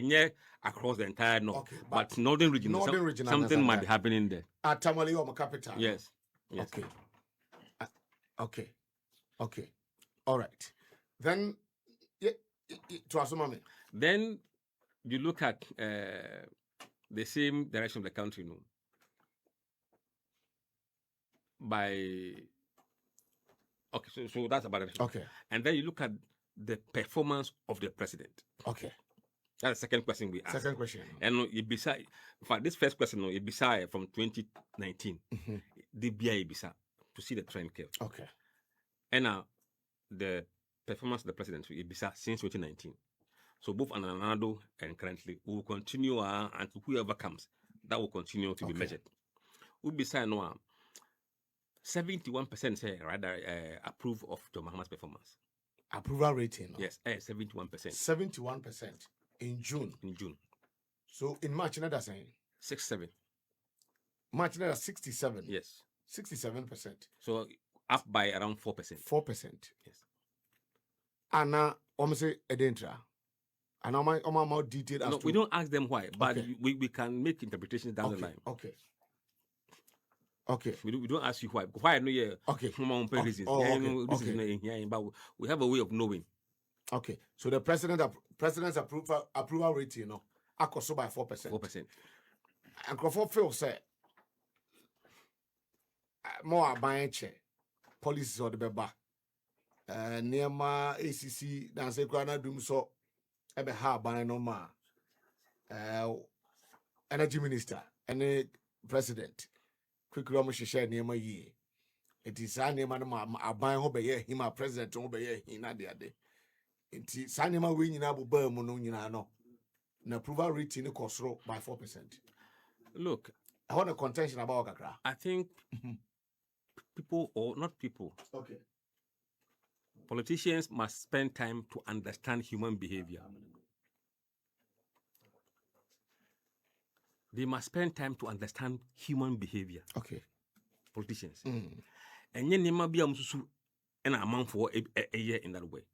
across the entire north, Okay, but northern region, northern region, something might be happening there. At Tamale or capital. Yes. Yes. Okay. Okay. Okay. All right. Then, to Asumami. Then you look at the same direction of the country, by okay, so that's about it. Okay. And then you look at the performance of the president. Okay. That's the second question we asked. Second question. And Ibisa, for this first question, Ibisa from 2019, the BI Ibisa to see the trend curve. Okay. And now the performance of the president Ibisa since 2019. So both Ananado and currently we will continue and whoever comes, that will continue to be measured. Ibisa no 71% say rather approve of John Mahama's performance. Approval rating. No? Yes, 71%. 71% in June. In June. So in March, another saying 67. March, another 67. Yes. 67%. So up by around 4%. 4%. Yes. And now, say Edentra. And I'm more detailed. No, we don't ask them why, but we can make interpretations down the line. Okay. Okay. We don't ask you why. Why no yeah. Okay. Reasons. But we have a way of knowing. Okay. So the president's approval rating, you know, so by 4%. 4%. And Crawford Phil said more buying chair policies or the beba. Near my ACC dance grana doom so ebe ha ban no ma energy minister and president quick rom share near my ye. It is a name and buying ho be him a president ho be hin na de ade. It is anima we nyina bo ba mu no nyina no. Na approval rating kosro by 4%. Look, I want a contention about Kakra. I think people or not people. Okay. Politicians must spend time to understand human behavior. They must spend time to understand human behavior. Okay. Politicians. And then they might be an amount for a year in that way.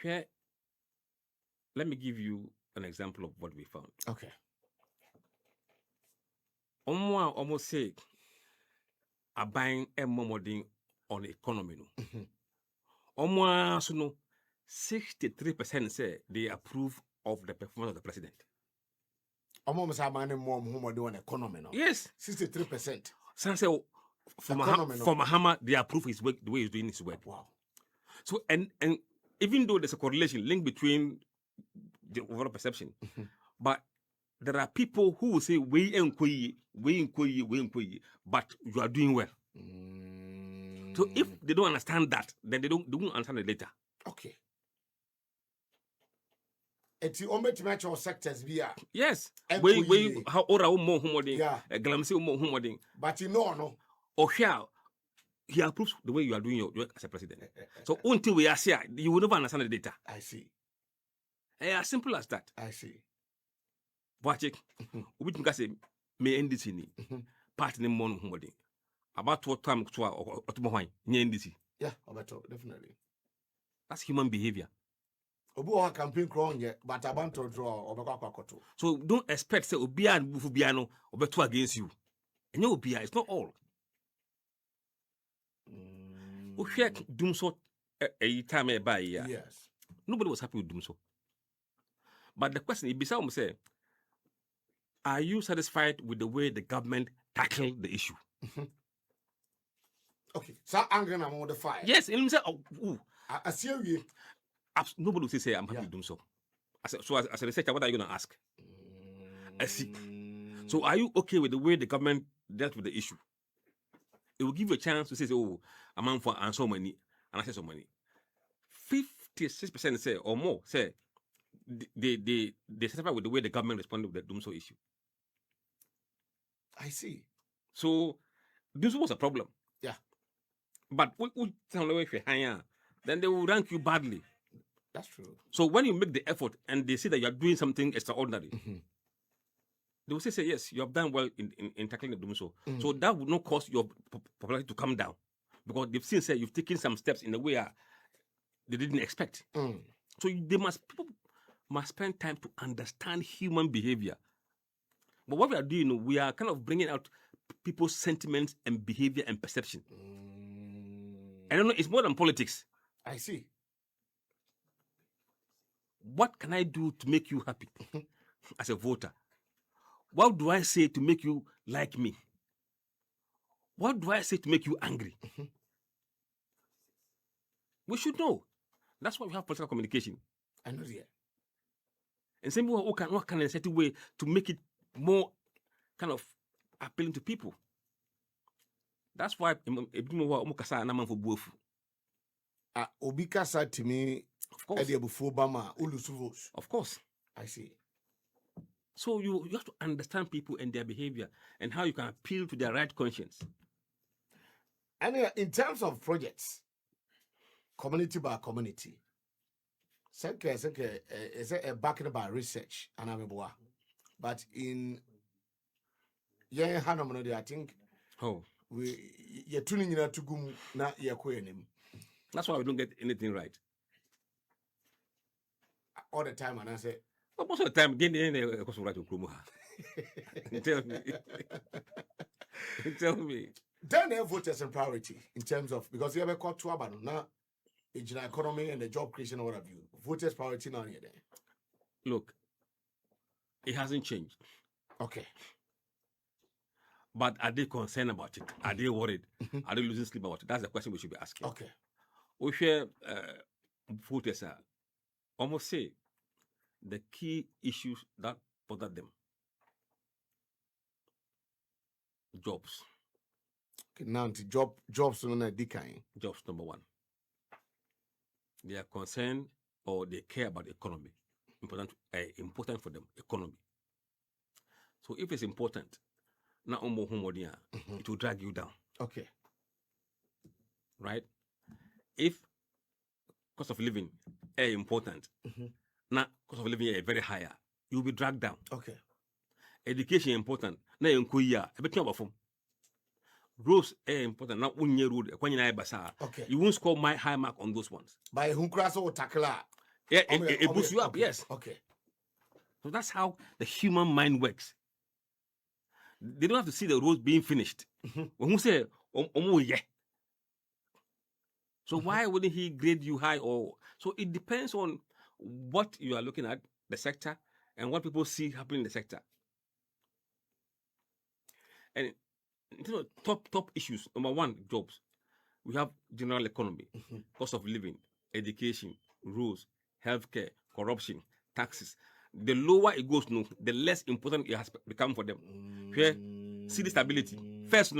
Here, let me give you an example of what we found. Okay. Almost say, are buying a more on the economy. Almost 63% say they approve of the performance of the president. Almost a man more who do an economy. No? Yes. 63%. Some say for Mahama, they approve his work, the way he's doing his work. Wow. So and even though there's a correlation link between the overall perception, but there are people who will say we inquiry, but you are doing well. So if they don't understand that, then they won't understand it later. Okay. It's the only match or sectors we are. Yes. We how old are more humoding? Yeah. Glamsey more humoding. But you know, no. Or here, he approves the way you are doing your work as a president. So until we are here, you will never understand the data. I see. As simple as that. I see. Watch it. We can say may end this in part in more humoding. About what time to or tomorrow, NDC. Yeah, definitely. That's human behavior. Obu campaign crown yet, but I want to draw or so don't expect say Obia and Bufubiano or better against you. And you Obia, it's not all. We doom so a time by year. Yes. Nobody was happy with doom so. But the question is, Bisa say, are you satisfied with the way the government tackled the issue? Okay, so I'm going to modify. Yes, and say, I see you. Nobody will say I'm happy with doom so. So as a researcher, what are you going to ask? I see. So are you okay with the way the government dealt with the issue? It will give you a chance to say, oh, amount for and so money, and I say so money. 56% say or more say they satisfied with the way the government responded with the doom so issue. I see. So this was a problem. Yeah. But then they will rank you badly. That's true. So when you make the effort and they see that you are doing something extraordinary, they will say, yes, you have done well in tackling the doom so. So that would not cause your popularity to come down. Because they've seen, say, you've taken some steps in a way they didn't expect. So people must spend time to understand human behavior. But what we are doing, we are kind of bringing out people's sentiments and behavior and perception. I don't know, it's more than politics. I see. What can I do to make you happy as a voter? What do I say to make you like me? What do I say to make you angry? We should know. That's why we have political communication. I know that. And same way, what can in a certain way to make it more kind of appealing to people. That's why Obi kasa to me, of course. Of course. I see. So you have to understand people and their behavior and how you can appeal to their right conscience. And in terms of projects, community by community, is a backing by research and but in I think you're tuning in to go na that's why we don't get anything right all the time. And I say, most of the time, tell me. Then they voters in priority in terms of, because you have a caught to about now, economy and the job creation, what have you. Voters priority now here. Look, it hasn't changed. Okay. But are they concerned about it? Are they worried? Are they losing sleep about it? That's the question we should be asking. Okay. We share voters almost say the key issues that bother them. Jobs. Okay, now jobs on a decline. Jobs number one. They are concerned or they care about the economy. Important for them, economy. So if it's important, now it will drag you down. Okay. Right? If cost of living is important, now cost of living is very higher, you will be dragged down. Okay. Education is important. Now you roads is important. Now road, okay. You won't score my high mark on those ones. By who cross or tackle? Yeah, it boosts you up, okay. yes. Okay. So that's how the human mind works. They don't have to see the roads being finished. When we say, yeah. So why wouldn't he grade you high? Or so it depends on what you are looking at, the sector, and what people see happening in the sector. And top issues. Number one, jobs. We have general economy, cost of living, education, rules, healthcare, corruption, taxes. The lower it goes, the less important it has become for them. See the stability. First,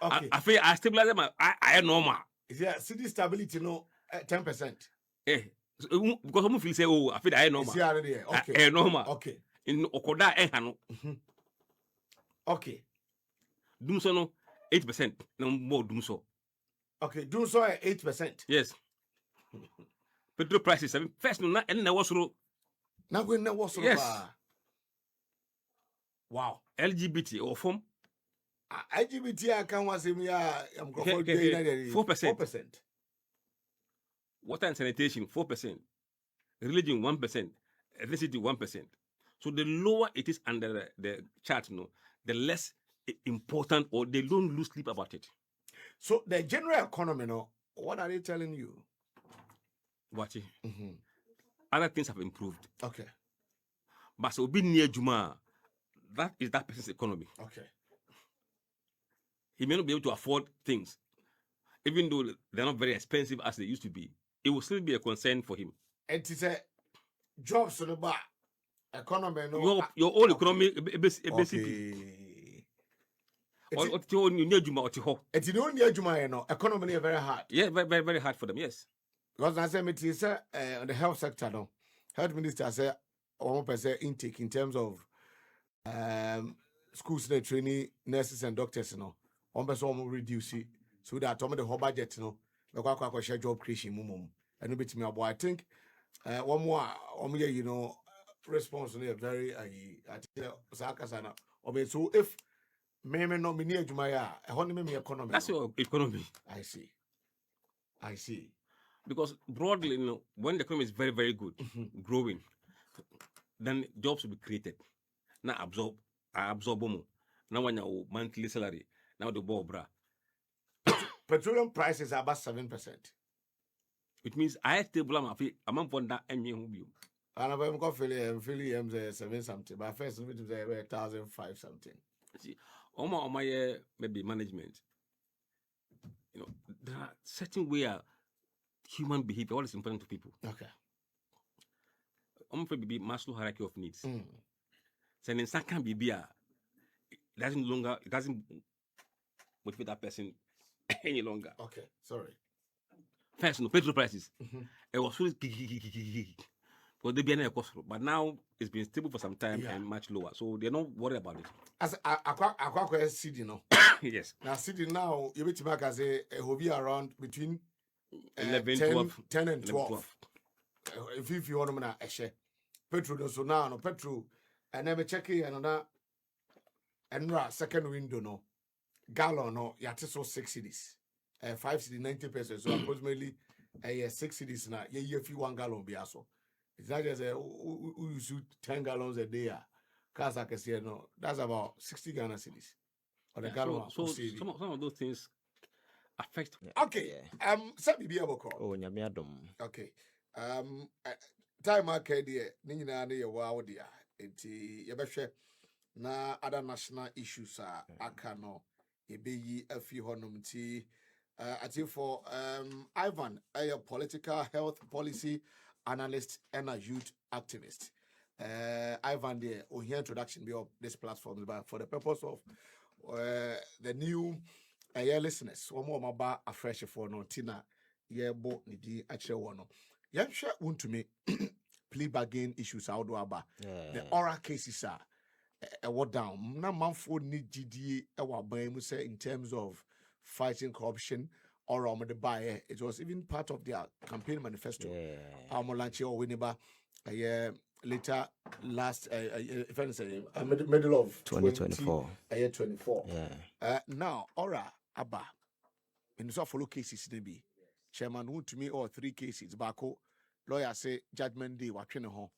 okay. I stabilize them. I normal. Yeah, see the stability 10%. Because some feel say, oh, I feel I normal. Okay. Normal. Okay. In Okoda okay. Doom so no 8%. No more doom so. Okay, doom so 8%. Yes. Petrol prices. First, no, and now was now we know what's yes. Wow. LGBT or form. LGBT I can was him 4%. 4%. Water and sanitation 4%. Religion 1%. Ethnicity 1%. So the lower it is under the chart, the less important, or they don't lose sleep about it. So the general economy, what are they telling you? What? Other things have improved. Okay. But so be near Juma, that is that person's economy. Okay. He may not be able to afford things, even though they're not very expensive as they used to be. It will still be a concern for him. And it's a jobs on the bar. Economy, your own economy, basically. It's economy is very hard. Yeah, very, very, very hard for them, yes. Because I said, on the health sector, health minister said 1% intake in terms of schools, the training nurses and doctors, 1% will reduce it so that the whole budget, the share job creation, and a bit more. I think one more, response is very Sakasana. So if Meme no mini Jumaya, a honey economy. That's your economy. I see. I see. Because broadly, you know, when the economy is very, very good, growing, then jobs will be created. Now absorb more. Now when your monthly salary, now the ball bra. Petroleum prices are about 7%. It means I stable amount for that and you. And I'm going to 7 something, but first it was 1,005 something. See, all my maybe management. You know, there are certain way human behavior, what is important to people. Okay. Be Maslow hierarchy of needs. So then second be it doesn't motivate that person any longer. Okay, sorry. First, no petrol prices. It was really because they be an cost, but now it's been stable for some time and much lower. So they're not worried about it. As I CD no. Yes. Now CD now you bet back as a will around between 11, 10, 12. 10 and 12. If you want to share petrol, so now no petrol, and then check it another and second window no gallon no yet so 6 cities, 5 cities 90 pesos, so approximately 6 cities now. Yeah, if you 1 gallon be also. It's not just who use 10 gallons a day. Cars I can see no, that's about 60 Ghana cities. Or the gallon. So some of those things affect. Okay. Sabi be able call. Oh, nyamiadom. Okay. Time market there, Nina ne wow dear. Enti yebehwe na other national issues akano ebeyi afi honum ti ati for Ivan, a political health policy analyst and a youth activist. Ivan there on here introduction be of this platform, but for the purpose of the new listeners, one more about a fresh for no tina bo nidi actually one. Yeah, sure want to me plea bargain issues out the oral cases are what down. Now manfo need GD in terms of fighting corruption or the buyer. It was even part of their campaign manifesto. Amolanchi or Winneba later last middle of 2024. Year 24. Yeah. Now ora aba in so follow cases maybe. Chairman who to me or 3 cases bako lawyer say judgment day watching home,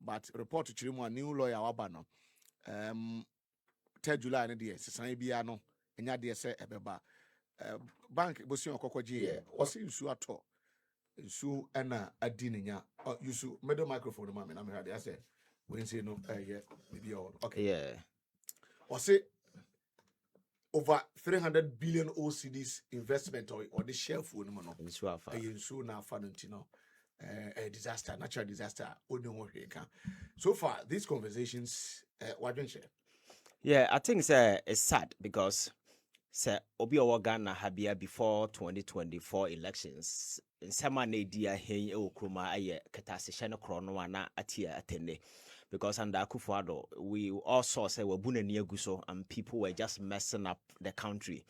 but report to Chirimu new lawyer wabano 3 July and the Sasai Biano and ya dear say ebeba bank bosi okokoji was in su ato su ana adininya you su middle microphone mama na me had I say we say no yeah maybe all okay Yeah. or say over 300 billion OCDs investment or the share phone mono In Swafa. in so now fanantino a disaster, natural disaster. So far, these conversations, what do you share? Yeah, I think it's sad because Obi Ghana habia before 2024 elections. In some idea hey Okruma aye katasishano chronoana atia attende. Because under Akufo-Addo, we all saw say we're bunani guso and people were just messing up the country.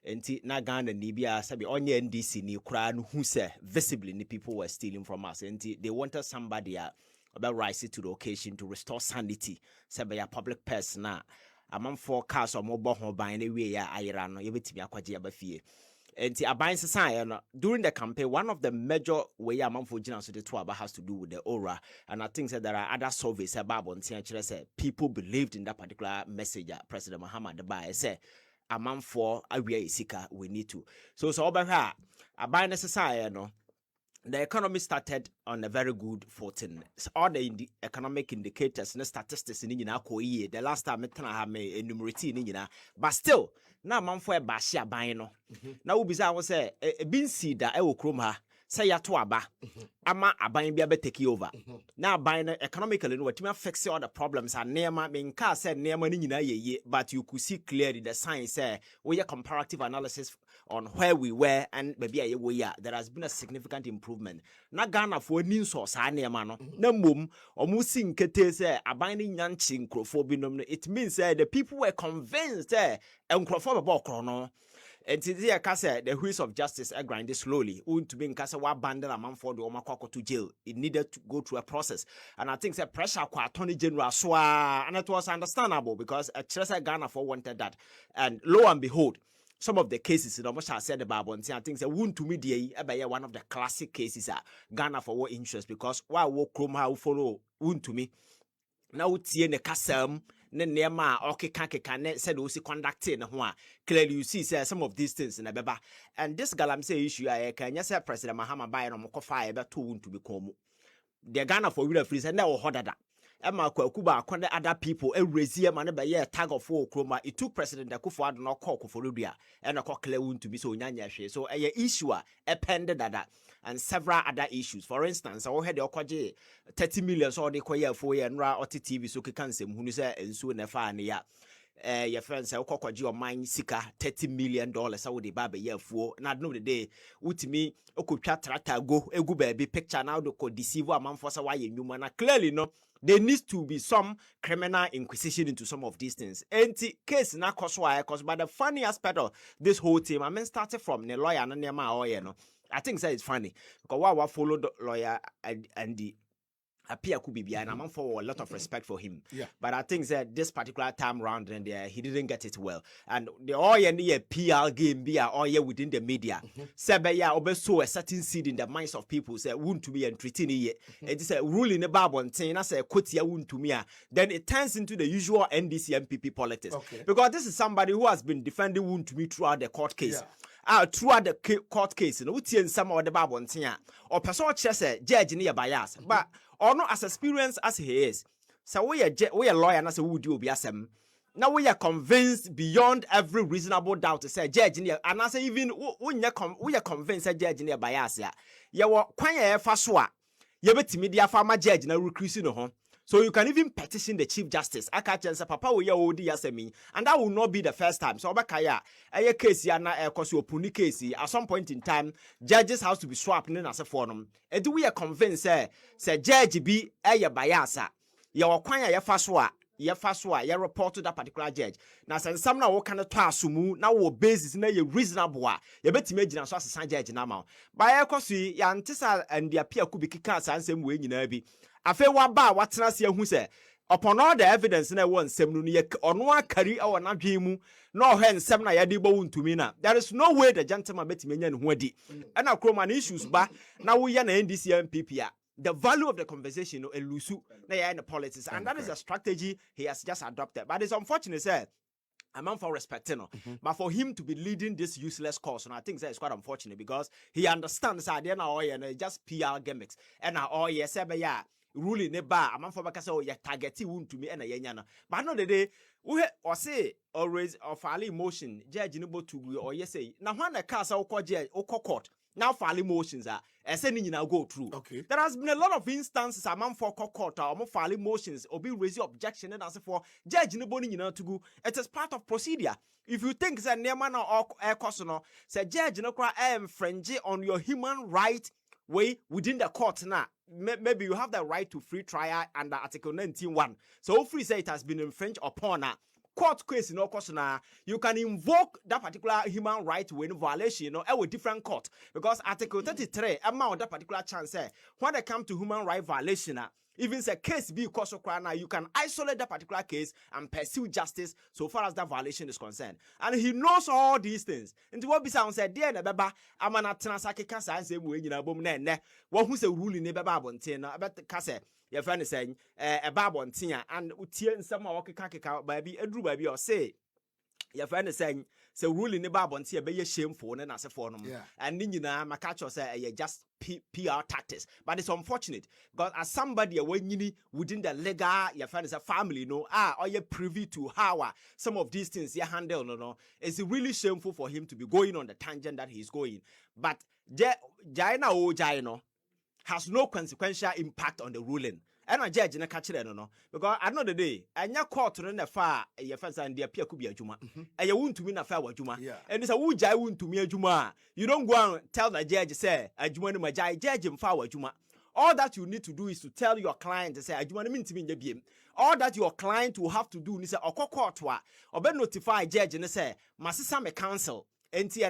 Enti na Ghana ni bia sabi onye NDC ni kura no hu say visibly ni people were stealing from us. Enti they wanted somebody about rise to the occasion to restore sanity. Sabi a public person na among 4 cars or mobile home by any way ya ayira no yebetimi akwaje abafie. Enti aban sesa during the campaign, one of the major way among for Gina so the Twaba has to do with the aura. And I think that there are other surveys about say people believed in that particular message President Muhammad Dubai say among for awia isika we need to. So over here, aban necessary no. The economy started on a very good footing. All the economic indicators and statistics in the last time I enumerate but still, now man for a bashia bino. Now we was say a bin seed that I will chroma. Say ya to aba, ama aban be take over. Now buying economically, what you fix all the problems and near my main car said near money ye, but you could see clearly the signs say we a comparative analysis on where we were and maybe we are. There has been a significant improvement. Na Ghana for new source near mano. No mum or musing kete say a binding yanchin crofobinum. It means the people were convinced and crofobinum chrono. And here kase the wheels of justice are grinding slowly. To be in kase wa banded a man for the Omakoko to jail. It needed to go through a process. And I think the pressure kwa Attorney General swa, and it was understandable because Chelsea Ghana for wanted that. And lo and behold, some of the cases in almost I said about one thing, I think the wound to media one of the classic cases are Ghana for what interest because why walk chrome how follow wound to me. Now tie ne kasam ne nema okeka ne said we see conducting ho clearly you see say some of these things in a beba and this galam say issue I can yes President Mahama buy no mo fire be to be come the Ghana for real free say na wo hodada Emma Kwakuba konde other people raise man be ye tag of war kroma it took President Akufo-Addo no call Koforodua and no clear to be so nyanya hwe so a issue a pended that and several other issues. For instance, I had the okoje 30 million so de koye for ye nra oti TV so keka nsem hunu se ensu na fa ne ya your friends say okokoje o man sika $30 million so de ba be ye fuo na no the day utimi okotwa tractor go egu ba bi picture now de ko deceive amanfo say why enwuma na clearly no there needs to be some criminal inquisition into some of these things. Anti case na cause why cause but the funny aspect of this whole team I mean started from the lawyer and nema no I think that is funny because what followed lawyer and the appear could be and I'm for a lot of respect for him. Yeah. But I think that this particular time round and he didn't get it well. And the all year PR game be all year within the media. Sebe ya obeso a certain seed in the minds of people say won't to be entreating ye. It is a rule in the Bible and saying that's a quote ya won't to me. Then it turns into the usual NDC MPP politics. Okay. Because this is somebody who has been defending wound to me throughout the court case. Throughout the court case, no tie some of the Bible and saying or person say judge near bias, but or not as experienced as he is. So we are lawyer and as a would you be asem. Now we are convinced beyond every reasonable doubt to say judge near and as even we are convinced that judge near bias ya. Ya wa kwanya faswa. Ya beti media farmer judge na recruiting no ho. So you can even petition the Chief Justice. I catch and say, Papa, we are OD Yasemi, and that will not be the first time. So, Bakaya, a case, yana, cause your puni case, at some point in time, judges have to be swapped in as a forum. And do we are convinced, say, Judge be a biasa? Your kwanya ya faswa, ya report to that particular judge. Now, since some now kind of sumu, now what basis na ye reasonable, you bet imagine as a judge now. By a course, ya antisa and the appear could be kicked and same way in Nerby. Afe waba watena se hu se upon all the evidence na won nsem no ye ono akari awo na dwemu na ohwe nsem na yade bo wuntumi na there is no way the gentleman betime nya ne ho adi na kroma na issues ba na wo ye na NDC MPP a the value of the conversation no elusu na ye in the politics and that is a strategy he has just adopted but it's unfortunate say a man for respecting, but for him to be leading this useless course, and I think that is quite unfortunate because he understands that they're not all just PR gimmicks and all yes, yeah. Ruling ne ba a man for back so ya targeti won to me and a yenyana but no the day we or say always of file emotion judge no bo to or yes say now when the case o court now file emotions are sending now go through. Okay. There has been a lot of instances a man for court or file emotions or be raise objection and as for judge no bo to go it is part of procedure. If you think that near man or air costono say judge no cry infringe on your human right way within the court now. Maybe you have the right to free trial under Article 19(1). So free say it has been infringed upon a court case no course now. You can invoke that particular human right when violation with different court because Article 33 amount that particular chance when they come to human right violation even say case be cause of crime now you can isolate that particular case and pursue justice so far as that violation is concerned and he knows all these things into what be sound said there na beba amana transake kasa ansem we nyina bom na enne wo hu say rule ne beba abonten na bet kasa your friend is saying e ba abonten and utie nsem a wokeka ba bi eduru ba bi o say your friend is saying so ruling ne ba abonten be ye shameful na asefo no and nyina maka cho say just PR tactics but it's unfortunate because as somebody within the legal your friend is a family or you privy to how some of these things you handle it's really shameful for him to be going on the tangent that he's going but Jaina has no consequential impact on the ruling. And a judge in a catcher no because I know the day and your court in the far your fence and the appear could be a juma and you won't to mean a fair juma and it's a wood jai won't to me a juma. You don't go and tell the judge say a juma my judge and far juma. All that you need to do is to tell your client to say I juma mean to me in the beam. All that your client will have to do is say or court or be notify judge and say my sister may counsel. enti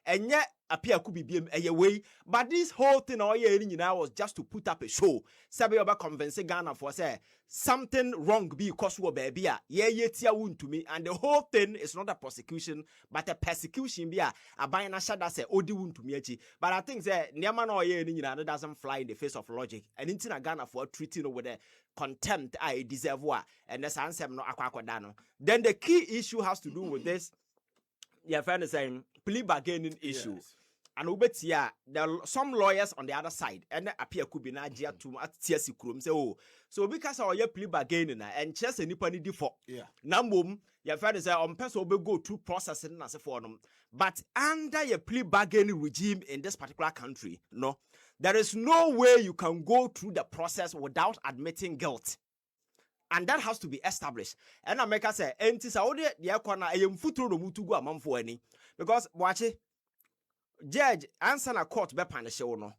enye appear could be away, but this whole thing all year was just to put up a show. Sabi oba convince Ghana for say something wrong because we baby tia wound to me, and the whole thing is not a prosecution but a persecution. Be a buying a shada say odi wound to me. But I think that Niaman all year doesn't fly in the face of logic, and into Ghana for treating with the contempt I deserve, and the answer no aquadano. Then the key issue has to do with this. Your friend is saying plea bargaining issue. Yes. And ubetia, there are some lawyers on the other side, and appear could be Najia to at TSC Krum. Say, oh, so because our year plea bargaining and chess and nippany default. Yeah. Nambum, your friend is on person will go through processing as a forum. But under your plea bargaining regime in this particular country, no, there is no way you can go through the process without admitting guilt. And that has to be established. And I make us say, enti sa ode the corner I am futuro no mutu go amam for any. Because watch it, judge answer na court be punish no.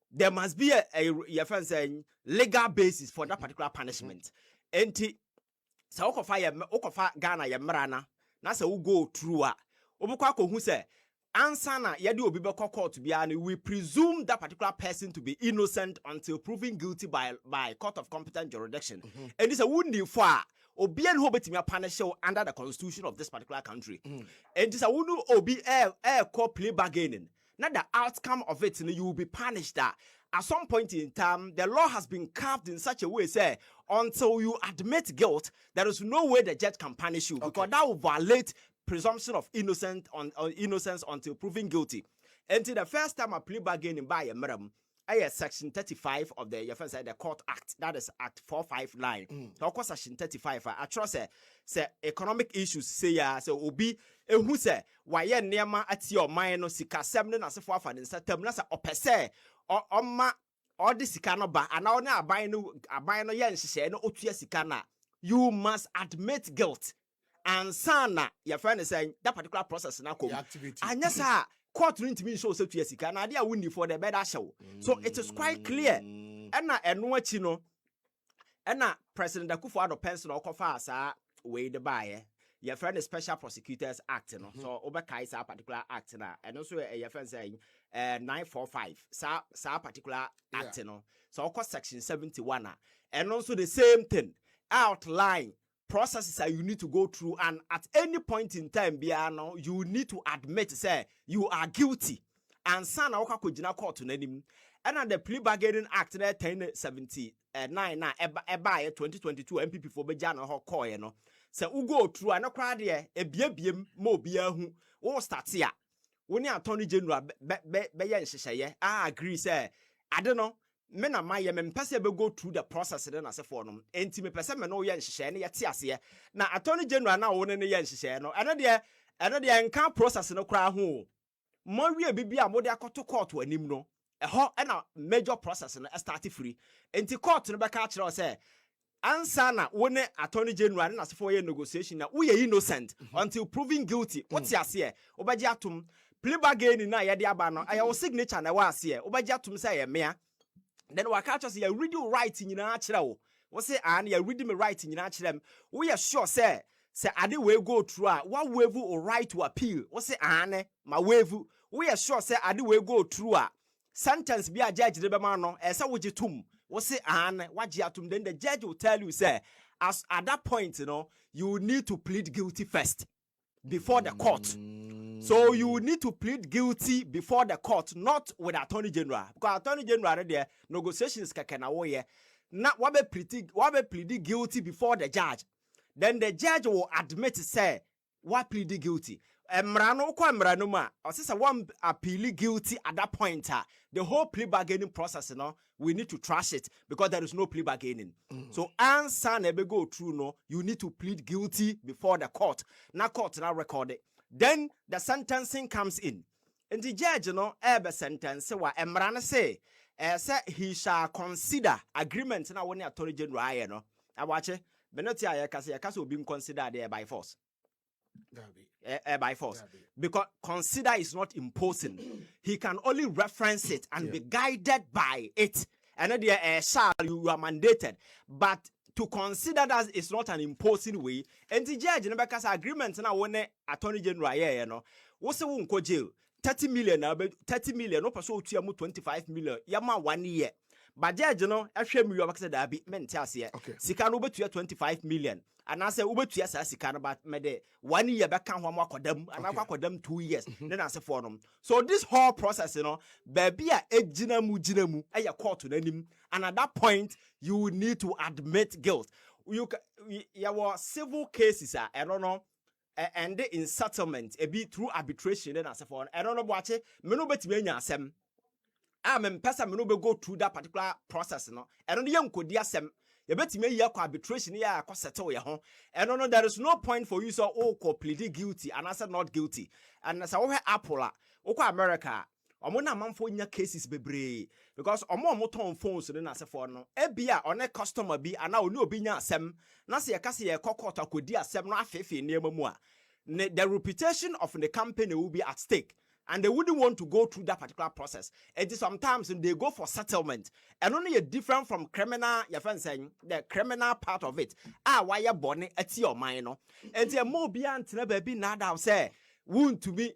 There must be a your friend saying legal basis for that particular punishment. Enti sa okofa Ghana ye mrana na sa we go through a obukwa ko hu say answer na yede obi be court bia and we presume that particular person to be innocent until proven guilty by court of competent jurisdiction. And this a wundi for obi en ho betimi punish under the constitution of this particular country. And this a wunu obi call plea bargaining. Now the outcome of it, you will be punished that at some point in time the law has been carved in such a way say until you admit guilt there is no way the judge can punish you, because that will violate presumption of innocence until proven guilty. Until the first time a plea bargaining by a madam, section 35 of the the Court Act, that is Act 459. So of course section 35 I trust say economic issues say so obi who say why nearma at your mind no sika 7 na se for afa den satam na say opese oma all the sika no ba ana na aban no yen hye no otua sika na, you must admit guilt. And sana your friend is saying that particular process na come anya sa court ntimi show say to sika na dey wuni for the better show. So it is quite clear. And na eno achi no and na President Akufo-Addo pension okofa asa we the buy your friend is Special Prosecutors Act no. So obekai sa particular act na and also your friend saying 945 sa particular act no. So of course section 71 and also the same thing outline processes that you need to go through, and at any point in time you need to admit say you are guilty and sana waka kojina court na nim. And the plea bargaining act na 1079 na eba 2022 MPP for beja na ho call no say u go through and kra de ebiebiem mo bia hu wo start ya woni attorney general be ye nhyehyeye agree say I don't know me na my mpese be go through the process then as for no enti me pese me no ye nhyehyeye ne yete ase na attorney general na wo ne ye nhyehyeye no eno de enka process no kra ho mo wie bibia mo de akoto court anim no eho na major process no start free enti court no be ka kire o say answer na wo ne attorney general na as for ye negotiation na we innocent until proven guilty what ase obaje atom plea bargaining na ye de aba no aye wo signature na wa ase obaje atom say ye mea. Then we catch us, you read your right in your natural. What's it? And you read me right in your natural. We are sure, say, I did we go through what wave or right to appeal. What's it? Anne, my wave. We are sure, say, I did we go through sentence be a judge, the bamano, as I would you tomb. What's it? Anne, what you atum? Then the judge will tell you, say, as at that point, you need to plead guilty first before the court. So you need to plead guilty before the court, not with attorney general. Because attorney general there negotiations kakena woye. Not wabe plead guilty before the judge. Then the judge will admit say what plead guilty. Emrano kwa emrano ma. Or since one appeal guilty at that point, the whole plea bargaining process, we need to trash it because there is no plea bargaining. So answer never go through you need to plead guilty before the court. Now court now record it. Then the sentencing comes in. And the judge, ebe sentence wa emrana say he shall consider agreement na when attorney general awache benoti ayakase obi consider there by force. By force. Because consider is not imposing. He can only reference it and be guided by it. And then shall you are mandated. But to consider that it's not an imposing way. And the judge never has agreement now when attorney general you know. What's the one jail? 30 million now, 30 million, no person to 25 million. Yama 1 year. But judge, you know, I shame you about that be mentas here. Sika no to 25 million. And I say over to yes, Sika about me 1 year back can one work them, and I work with them 2 years. Then I say for them. So this whole process, you know, baby a jinamu, a court to them, and at that point you need to admit guilt. You were civil cases, I don't know. And in settlement, a bit through arbitration, and as a phone. I don't know what it, Menobet Mania Sem. I'm person Menobe go through that particular process, no. I don't young could sem. You bet me ya arbitration, ya settle ya home. I don't know, there is no point for you so pleading guilty, and I said not guilty. And as I over Apple, Oko America, Omona man for your cases bebre. Because Omo moton phones then as a phone. Ebia on a customer be and now no binya sem. Nasi a kasi a cockota could dia sem no fefe near Mamua. The reputation of the company will be at stake. And they wouldn't want to go through that particular process. It is sometimes they go for settlement. And only a different from criminal, your friend saying, the criminal part of it. Why you born at your mind, no? And the more beyond never be nada say, wound to be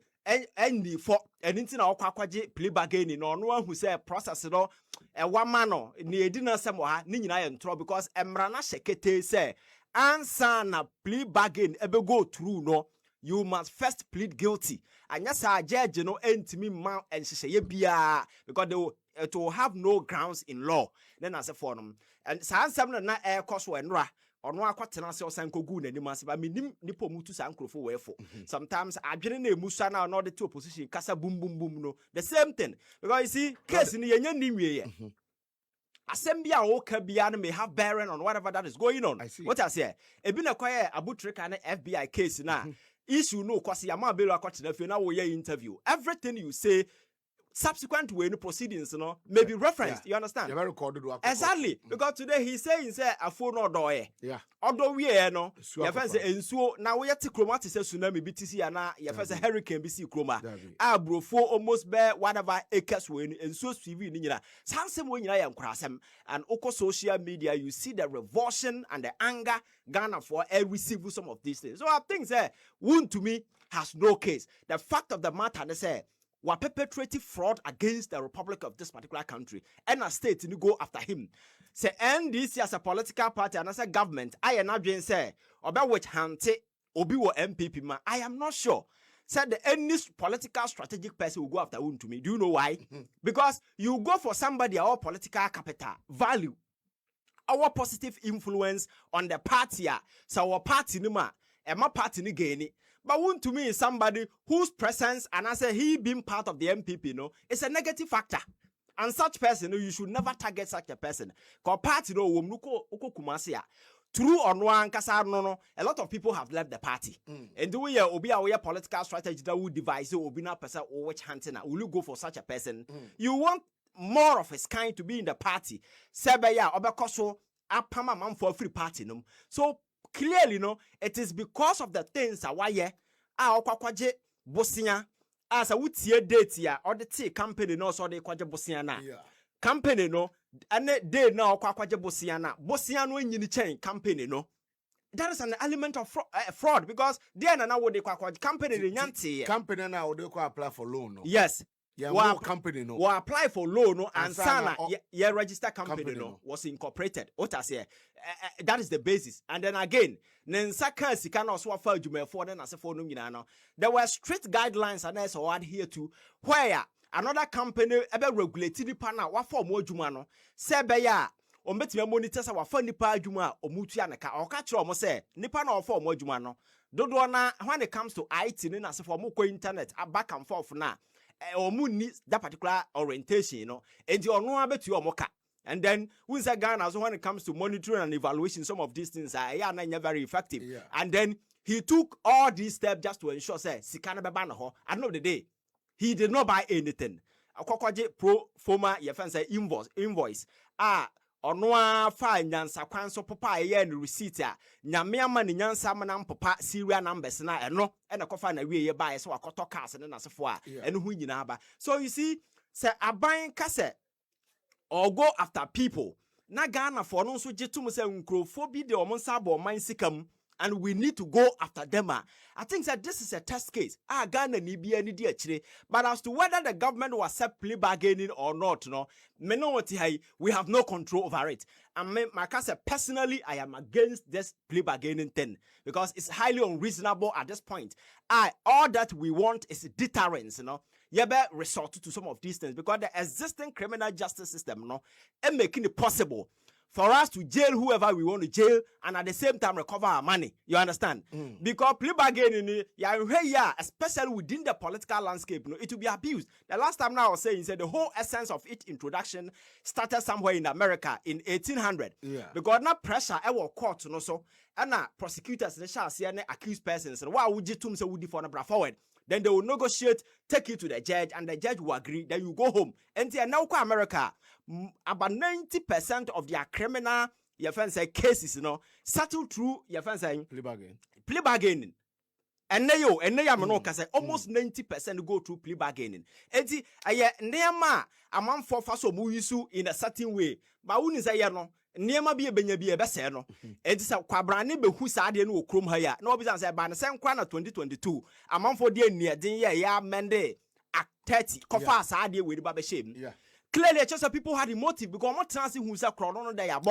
any for an internal quaquaji plea bargaining or no one who say process it all. A 1 man near dinner somewhere, Nina and trouble because Emrana Shekete say, answer na plea bargain ever go through, no. You must first plead guilty. And yes, I judge no end to me mount and she say because it will have no grounds in law. Then I say for them. And some na air cost when ra or no quatenance or sanko goon and must by me nipo mutu sanko for wherefore. Sometimes I didn't Mussa now not the two position casa boom boom boom no. The same thing. Because you see, case in the Yan Assembly or beyond may have bearing on whatever that is going on. I see. What I say? A been acquire a butcher kind of FBI case now. Issue no cause yama belo akwatena fe na wo ye interview. Everything you say subsequent to any proceedings, you know, may be referenced. You understand? You're recorded. Exactly. Because today he's saying say a phone or yeah. Although we no, your friends and so now we have to chromatic tsunami BTC and your friends a hurricane BC chroma. Bro for almost bear whatever acres win and so CV nina. Some when I am crasem and oko social media you see the revulsion and the anger Ghana for every receive some of these things. So I think say wound to me has no case. The fact of the matter they say were perpetrating fraud against the republic of this particular country and a state to go after him. Say NDC as a political party and as a government, I am not doing say about which hante obi wo MPP man. I am not sure. Said any political strategic person will go after one to me. Do you know why? Because you go for somebody our political capital value, our positive influence on the party. So our party numa, and my party ni gain. But one to me is somebody whose presence and I say he being part of the MPP, no, it's a negative factor. And such person, you should never target such a person. Because party no womnuko uko kumasia. True or no, a lot of people have left the party. And do we obi our political strategy that would devise you obi na person or which hunting will you go for such a person? You want more of his kind to be in the party. Sebeya obekoso apama man for free party no. So clearly, no, it is because of the things that why okwakwaje bosia as a wutie date ya or the tea company no so de kwaje bosia na company no and they na okwakwaje bosia no nyini chain company no. That is an element of fraud because they na wo de kwakwaje company de nyanti company na wo de kwa apply for loan no. Yes. Yeah, well, company no. Well, apply for loan no and sana yeah register company no was incorporated. What I say that is the basis. And then again, Nensaka Sikana also for Jume for then as a phone no. There were strict guidelines and as I adhere to where another company ever regulated the partner what for more Jumano. Sebeya ombetime monitors our phone nipa Juma or Mutianaka or catch almost say Nipana or for more Jumano. Dodo na when it comes to IT and as for more internet back and forth now. Or moon needs that particular orientation, you know, and you know about your mocha. And then who's a Ghana when it comes to monitoring and evaluation, some of these things are very effective. Yeah. And then he took all these steps just to ensure say Sikana Babanaho. At the end of the day, he did not buy anything. Pro former say invoice. Onwa fa nyansa kwan so papa ye no receipt a nyame ama ne nyansa manam papa serial numbers na eno na kofa na wie ye ba ye so akoto cars ne nasefo a eno hu nyina ba. So you see say aban ka say or go after people na Ghana for no so jetum say nkrofo bi de omonsa bo man sikam, and we need to go after them. I think that this is a test case. Ghana ni bi ani di achire. But as to whether the government will accept plea bargaining or not, we have no control over it. And personally, I am against this plea bargaining thing because it's highly unreasonable at this point. All that we want is deterrence, You better resort to some of these things because the existing criminal justice system, and making it possible for us to jail whoever we want to jail and at the same time recover our money. You understand? Because plea bargaining, especially within the political landscape, it will be abused. The last time I was saying, the whole essence of its introduction started somewhere in America in 1800. Yeah. Because now pressure, court, so, and prosecutors, they shall see any accused persons, and why would you say would for the forward? Then they will negotiate, take you to the judge, and the judge will agree. Then you go home. And now, America, about 90% of their criminal, cases, settled through plea bargaining. And they almost 90% go through plea bargaining. And nema among for faso muisu in a certain way. But when say Niema be a beseno. And it's a quabrani be who sad in Ukrum haya. No business about the same corner 2022. Among for dear near ya mende act 30. Kofa sad with Baba shame. Yeah. Clearly, just people had a motive because more transit who's a chrono they are.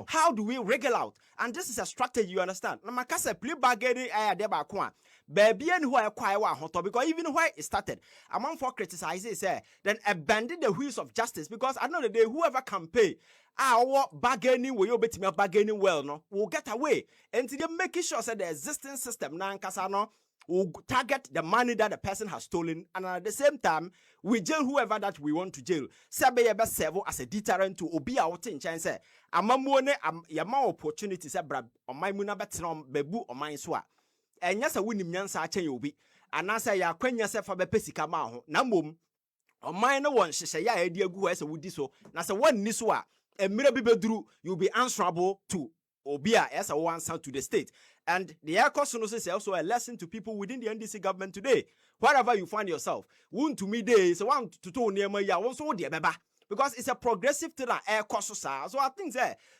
How do we wriggle out? And this is a strategy, you understand? Now, Makasa plea bargaining deba kwa. Baby and who I acquire hoto because even why it started, among for criticizing say then abandon the wheels of justice because I know the day whoever can pay our bargaining will bet me bargaining well will get away and they making sure that the existing system now kasano will target the money that the person has stolen and at the same time we jail whoever that we want to jail. Sabe best serve as a deterrent to obi out in chance say amamone yama opportunity say brab on my muna betra bebu on my swa. And yes, a winning nyansa achen yobi. And answer ya kwenya se fa bepe sika ma ho. Na mom o man no one hye ya edi agu as a wudi so. Na se one ni so a emire bi beduru you'll be answerable to obia as a one sound to the state. And the air cost is also a lesson to people within the NDC government today. Wherever you find yourself, one to me day is one to two near my ya one so dear beba. Because it's a progressive thing that air costs. So I think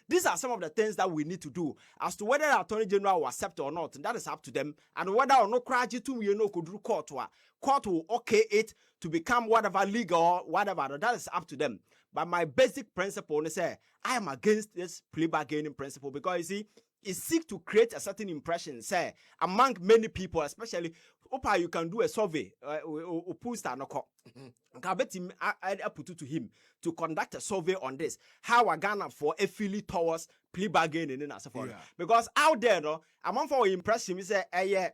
these are some of the things that we need to do. As to whether the Attorney General will accept or not, that is up to them. And whether or not could do court will okay it to become whatever legal or whatever, that is up to them. But my basic principle is I am against this plea bargaining principle because you see, it seeks to create a certain impression, say, among many people, especially you can do a survey, I put it to him to conduct a survey on this. How are Ghana for a feeling towards plea bargaining and so forth. Because out there, among for impression, is the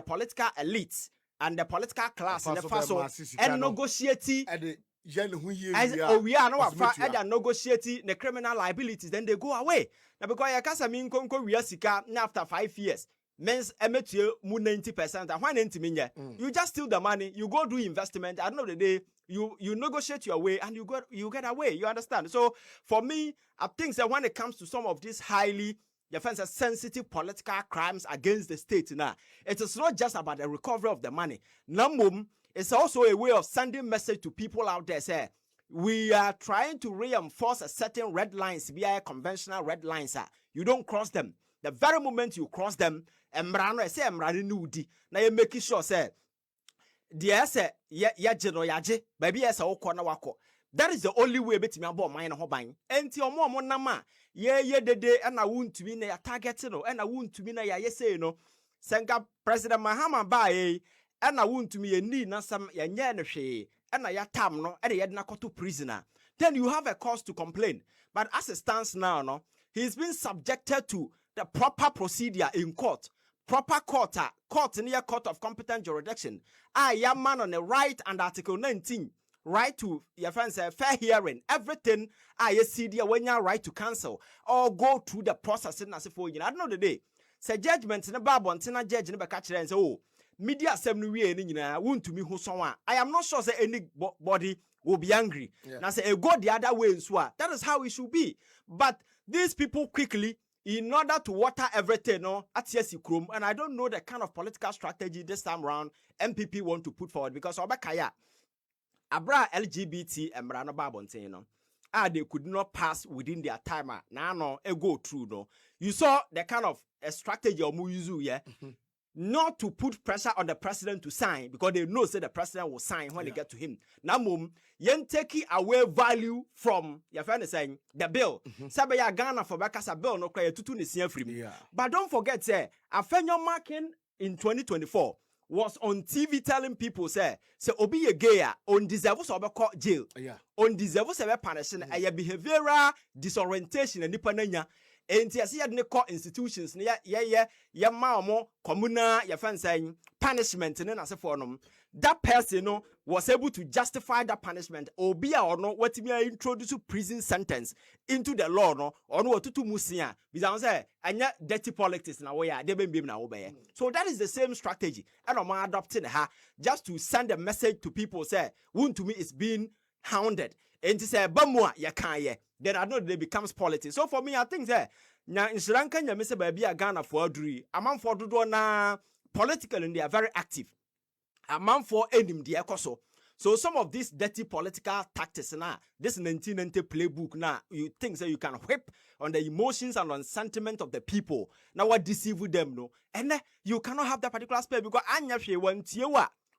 political elites and the political class in the first and negotiating. We are not negotiating the criminal liabilities, then they go away. Now, because I can't mean we are after 5 years. Men's MTU 90%. And when you just steal the money, you go do investment. At the end of the day, you negotiate your way and you get away. You understand? So for me, I think that when it comes to some of these highly sensitive political crimes against the state now, it is not just about the recovery of the money. It's also a way of sending message to people out there. Say, we are trying to reinforce a certain red lines, via conventional red lines. You don't cross them. The very moment you cross them, nudi. Now you making sure say, dear say, baby wako. That is the only way bet me about mine hobine. Enti omo nama. Ye de and I won't to be na target and I won't to be na say no. Senka President Mahama bae. And I want to me a need na some yanyaneshe and I tam no and a yadnakoto prisoner. Then you have a cause to complain. But as it stands now, he's been subjected to the proper procedure in court. Proper court near court of competent jurisdiction. I am man on the right and Article 19. Right to your friends fair hearing. Everything I see there when you right to cancel or go through the process as if I don't know the day. Say judgment in a Bible and judge in the catch and say, oh. Media assembly won't to me who someone. I am not sure that anybody will be angry. Now say go the other way in Swa. That is how it should be. But these people quickly, in order to water everything, at Krum, and I don't know the kind of political strategy this time around MPP want to put forward because Obakaya Abra LGBT and Brano Babonte, they could not pass within their timer. Now no, go through no. You saw the kind of a strategy or use, yeah. Not to put pressure on the president to sign because they know say the president will sign when they get to him. Now, yen take away value from your friend is saying the bill. Sabe ya Ghana for Bakasa bill no cry tutu ni free. But don't forget, say Afenyo marking in 2024 was on TV telling people say obi ye gay on deserve so be caught jail. On deserve so be punished a behavioral disorientation and nipananya. Enti ase ya de call institutions ya ma omo communal ya fan saying punishment ne na se for no that person no was able to justify that punishment obi a ono watimi introduce prison sentence into the law no ono otutu musia because say anya dirty politics na we ya de bembem na wo be. So that is the same strategy and omo adopting her just to send a message to people say won to me is being hounded. And to say bamwa ya kan ye, then I know they becomes politics. So for me, I think that now in Sri Lanka, you say baby a Ghana for Adri, a man for do na politically they are very active. A man for enim the ekoso. So some of these dirty political tactics now, this 1990 playbook now, you think that you can whip on the emotions and on sentiment of the people. Now what deceive them no, and you cannot have that particular spell because anya she want you.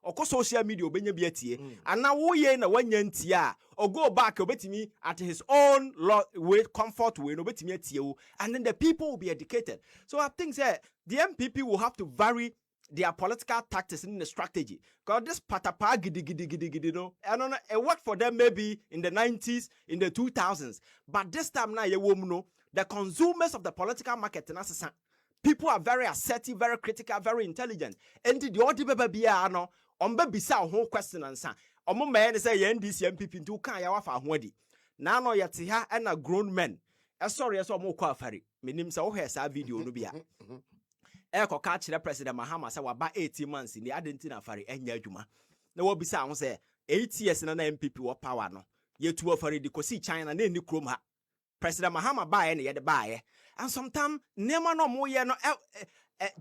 Oko social media obenye bietie and now wo ye na wanya ntia or go back obetimi at his own way comfort way no betimi atie and then the people will be educated. So I think that the MPP will have to vary their political tactics in the strategy because this patapa gidi no I don't know it worked for them maybe in the 90s in the 2000s but this time now you know the consumers of the political market in Assasa people are very assertive, very critical, very intelligent and the odi baby no Ombe bisa ho question ansa. Omo man say ye NDC MPP ntu kan ya wafa ahoadi. Na no yete ha na grown men. Sorry so omo kwa afari. Menim say wo hwe sa video no bia. Ko ka kire President Mahama say waba 18 months ni adenti na afari enya adwuma. Na wo bisa ho say 8 years na MPP wo power no. Ye tu afari di kosi China na ni krom ha. President Mahama ba ye na ye de ba ye. And sometimes nema no mo ye no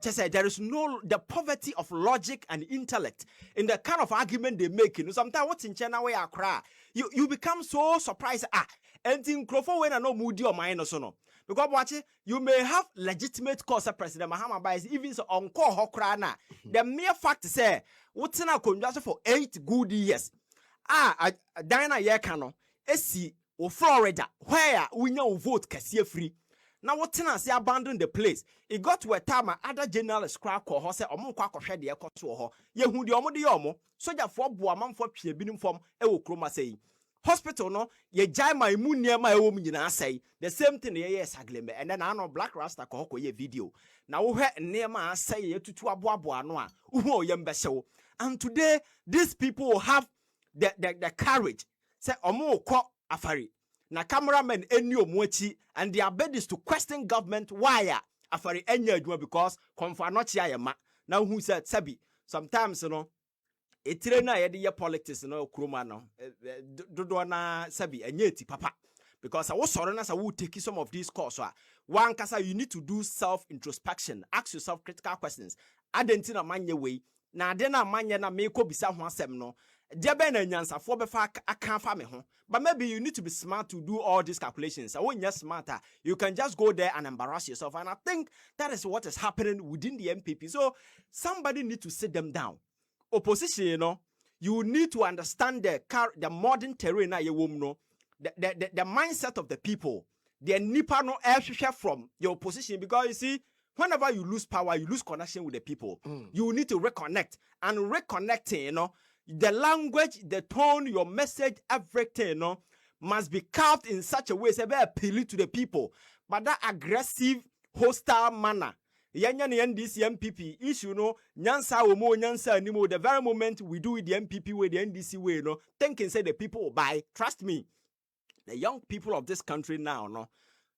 just say there is no the poverty of logic and intellect in the kind of argument they make. You know, sometimes what's in China where I cry, you become so surprised. And in Crawford when I know moody or mine or so no. Because watch it, you may have legitimate cause of President Mahama bias even so on call Hokrana. The mere fact say what's in our conjunction for 8 good years. Dina Yekano, SC or Florida, where we know vote can free. Now what tenants they abandoned the place. It got to a time other journalists crack or horse or monk or shed the echo to her. Ye who the omo so ya for boaman for pie binim form ewo chroma say. Hospital no ye jai my moon near my home in say the same thing ye sagleme and then I know black rasta kohoko ye video. Now we near my say ye to aboa noa uho yembeso. And today these people have the courage. Say omo ko afari. Na cameramen eni omuachi and their bed is to question government why afari enya adwuma because konfa no chia ye ma na who said sabi sometimes you know etire na ye de politics no kroma no dodo na sabi enya ti papa because I was sorry na say we take some of these course one kasa you need to do self introspection, ask yourself critical questions adentina manye way na ade na manye na me ko bisa ho asem no Diabe na nyansafo befa aka fa me ho. But maybe you need to be smart to do all these calculations. When you're smarter, you can just go there and embarrass yourself. And I think that is what is happening within the MPP. So somebody need to sit them down. Opposition, you know, you need to understand the modern terrain na the mindset of the people. The nipa no air from your opposition because you see, whenever you lose power, you lose connection with the people. You need to reconnect. And reconnecting, you know, the language, the tone, your message, everything, you know, must be carved in such a way as to appeal to the people. But that aggressive, hostile manner, this MPP issue, you know, nyansa omo nyansa anymore. The very moment we do it the MPP way, the NDC way, you know, thinking say the people will buy. Trust me, the young people of this country now, no,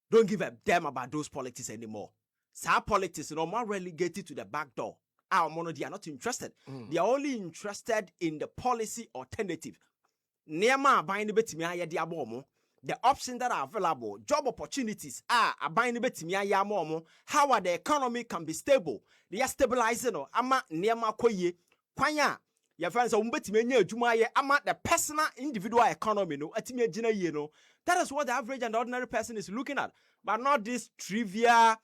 don't give a damn about those politics anymore. Sa politics, you know, more relegated to the back door. Our mono, they are not interested. They are only interested in the policy alternative. Nema buying the options that are available, job opportunities are buying how are the economy can be stable. They are stabilizing ama nema koye kwanya your friends are ama the personal individual economy no atimi agina ye no. That is what the average and ordinary person is looking at, but not this trivia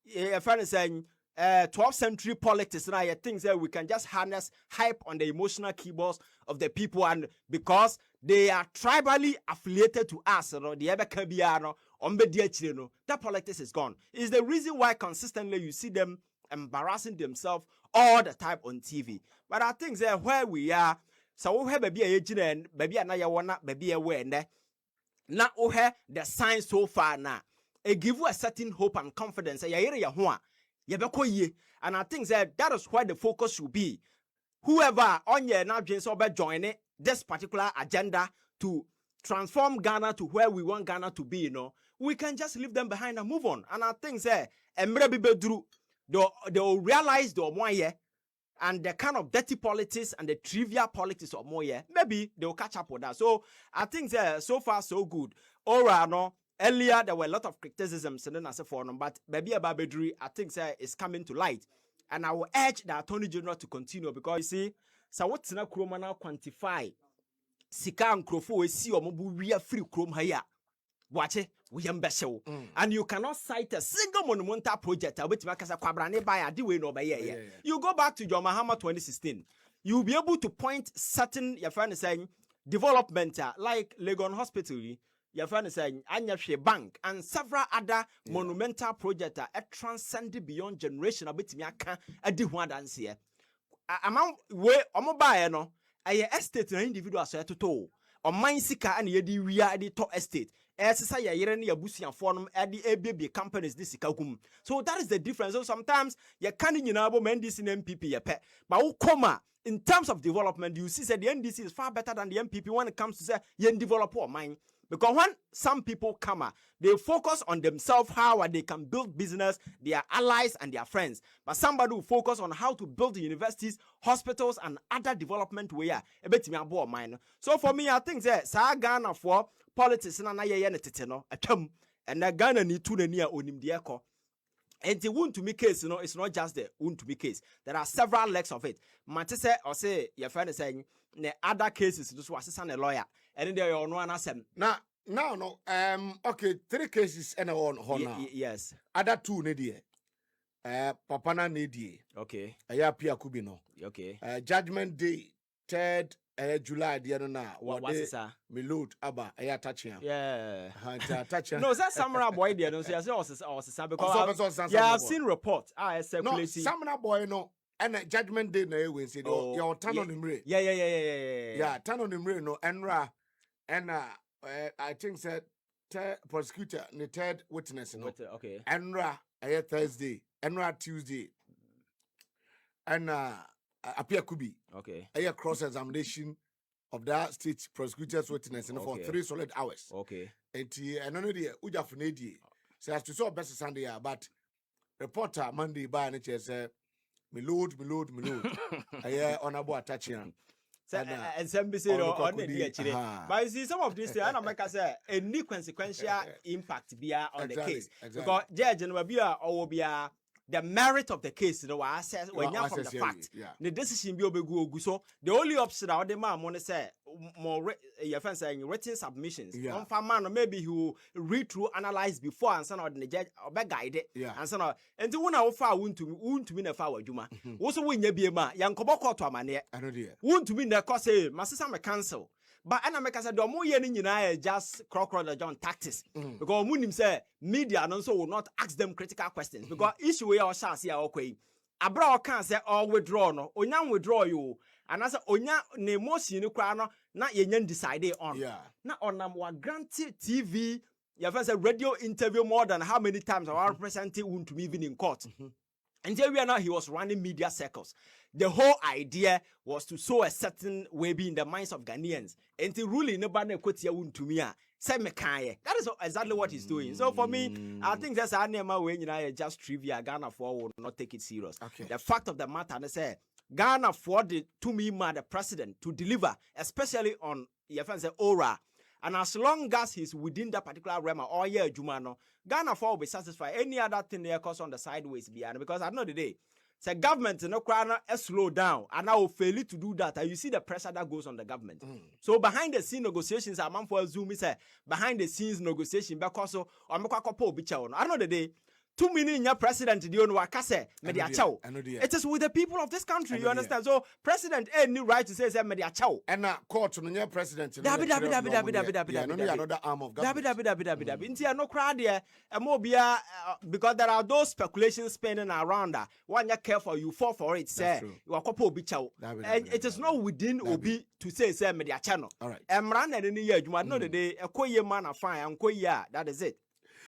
saying 12th century politics and things that we can just harness hype on the emotional keyboards of the people, and because they are tribally affiliated to us, you know, the Ebekabiano, no, that politics is gone. It's the reason why consistently you see them embarrassing themselves all the time on TV. But I think that where we are, so we have baby and baby and I wanna baby aware now the signs so far now. It give you a certain hope and confidence. And I think that is where the focus should be. Whoever on your now join this particular agenda to transform Ghana to where we want Ghana to be, you know, we can just leave them behind and move on. And I think that they'll realize the one year and the kind of dirty politics and the trivial politics of more year, maybe they'll catch up with that. So I think that so far so good. Ora no. Earlier there were a lot of criticisms and then as a forum, but baby Ababedri, I think is coming to light. And I will urge the Attorney General to continue, because you see, so what's na kroma now quantify Sika and Krofo we see omobu we are free chrome haya. Watch it, we am and you cannot cite a single monumental project which makasa kwabrane by a diwe no by yeah. You go back to John Mahama 2016, you'll be able to point certain your friend is saying development like Legon Hospital, your friend is saying Anyashe Bank and several other monumental projects that transcend beyond generation a bit miaka a diwan dance here. Amount we omoba no a estate na individual so to or mine sika and yedi we are the top estate. Say yere ne yabusian form at the ABB companies this sika. So that is the difference. So sometimes you can't men this in MPP ye pet. But who come in terms of development, you see that the NDC is far better than the MPP when it comes to say yen develop or mine. Because when some people come, they focus on themselves, how they can build business, their allies and their friends. But somebody will focus on how to build the universities, hospitals, and other development where a bit more mine. So for me, I think that Ghana for politics and Ghana need to near onim diako. And the wound to me case, you know, it's not just the wound to me case. There are several legs of it. Matisse or say your friend is saying the other cases just was a lawyer. And then there are one asem. Now, no. Okay, 3 cases and on honor. Yes. Other 2 nedia. Papana nedia. Okay. Ayapia Kubino. Okay. Judgment Day, 3rd July, the other now. What is that? Milud Abba, Aya touching. Yeah. Touching. No, that's Samurai boy there. No, say because I've seen reports. I circulating. No, Samurai boy no. And Judgment Day na we say your turn on him. Yeah. Yeah, turn on him no Enra and I think said prosecutor the 3rd witness no. Okay. Enra Thursday, Enra Tuesday. And Apia Kubi. Okay. A cross examination of that state prosecutor's witness for 3 solid hours. Okay. And another day Uja Funedi. So as to so best Sunday, but reporter Monday by and say Milord. I honorable attaching. And some be say on the but you see some of this things and make us a new consequential impact be on the case. Because judge and be or be the merit of the case, you know, I said when you from the fact, the decision be ogu. So the only option out the man want to say more your friend saying written submissions. One farmer maybe he will read through, analyze before and send out the judge or be guide it. And so on. And to one far won't to mean a foul juma. Also when you be a man, young Koboko to a man, won't to mean the cause say, Master cancel. But I make us a domo yen in just crocodile John tactics. Because Munim say media and also will not ask them critical questions. Because issue we all shall see our way. Abra can say all withdraw no, Onyan withdraw you. And as a Onya ne mosi no crano, not yen decide on. Now on our granted TV, your first a radio interview more than how many times our representative won't to even in court. And here we are now, he was running media circles. The whole idea was to sow a certain way in the minds of Ghanaians. And to really nobody could say to me. That is exactly what he's doing. So for me, I think that's our name when you know just trivia. Ghana for will not take it serious. Okay. The fact of the matter, they say Ghana for the to me the president to deliver, especially on your friend say Aura. And as long as he's within that particular realm or Jumano, Ghana for will be satisfied. Any other thing they cause on the sideways beyond because at the end of the day, say government no crana slow down and now fail to do that, and you see the pressure that goes on the government. So behind the scene negotiations, a man for Zoom is behind the scenes negotiation because so I know the day 2 million year president the only wakase media chow. It is with the people of this country, you understand? So president any right to say media chow. And now court no new president. Another arm of government. Intia no crowd there, because there are those speculations spinning around that. One you careful, you fall for it, say you are couple obi chow. And it is not within Obi to say media channel. All right. Run any year, you might know the day a koye man a fine and koya, that is it.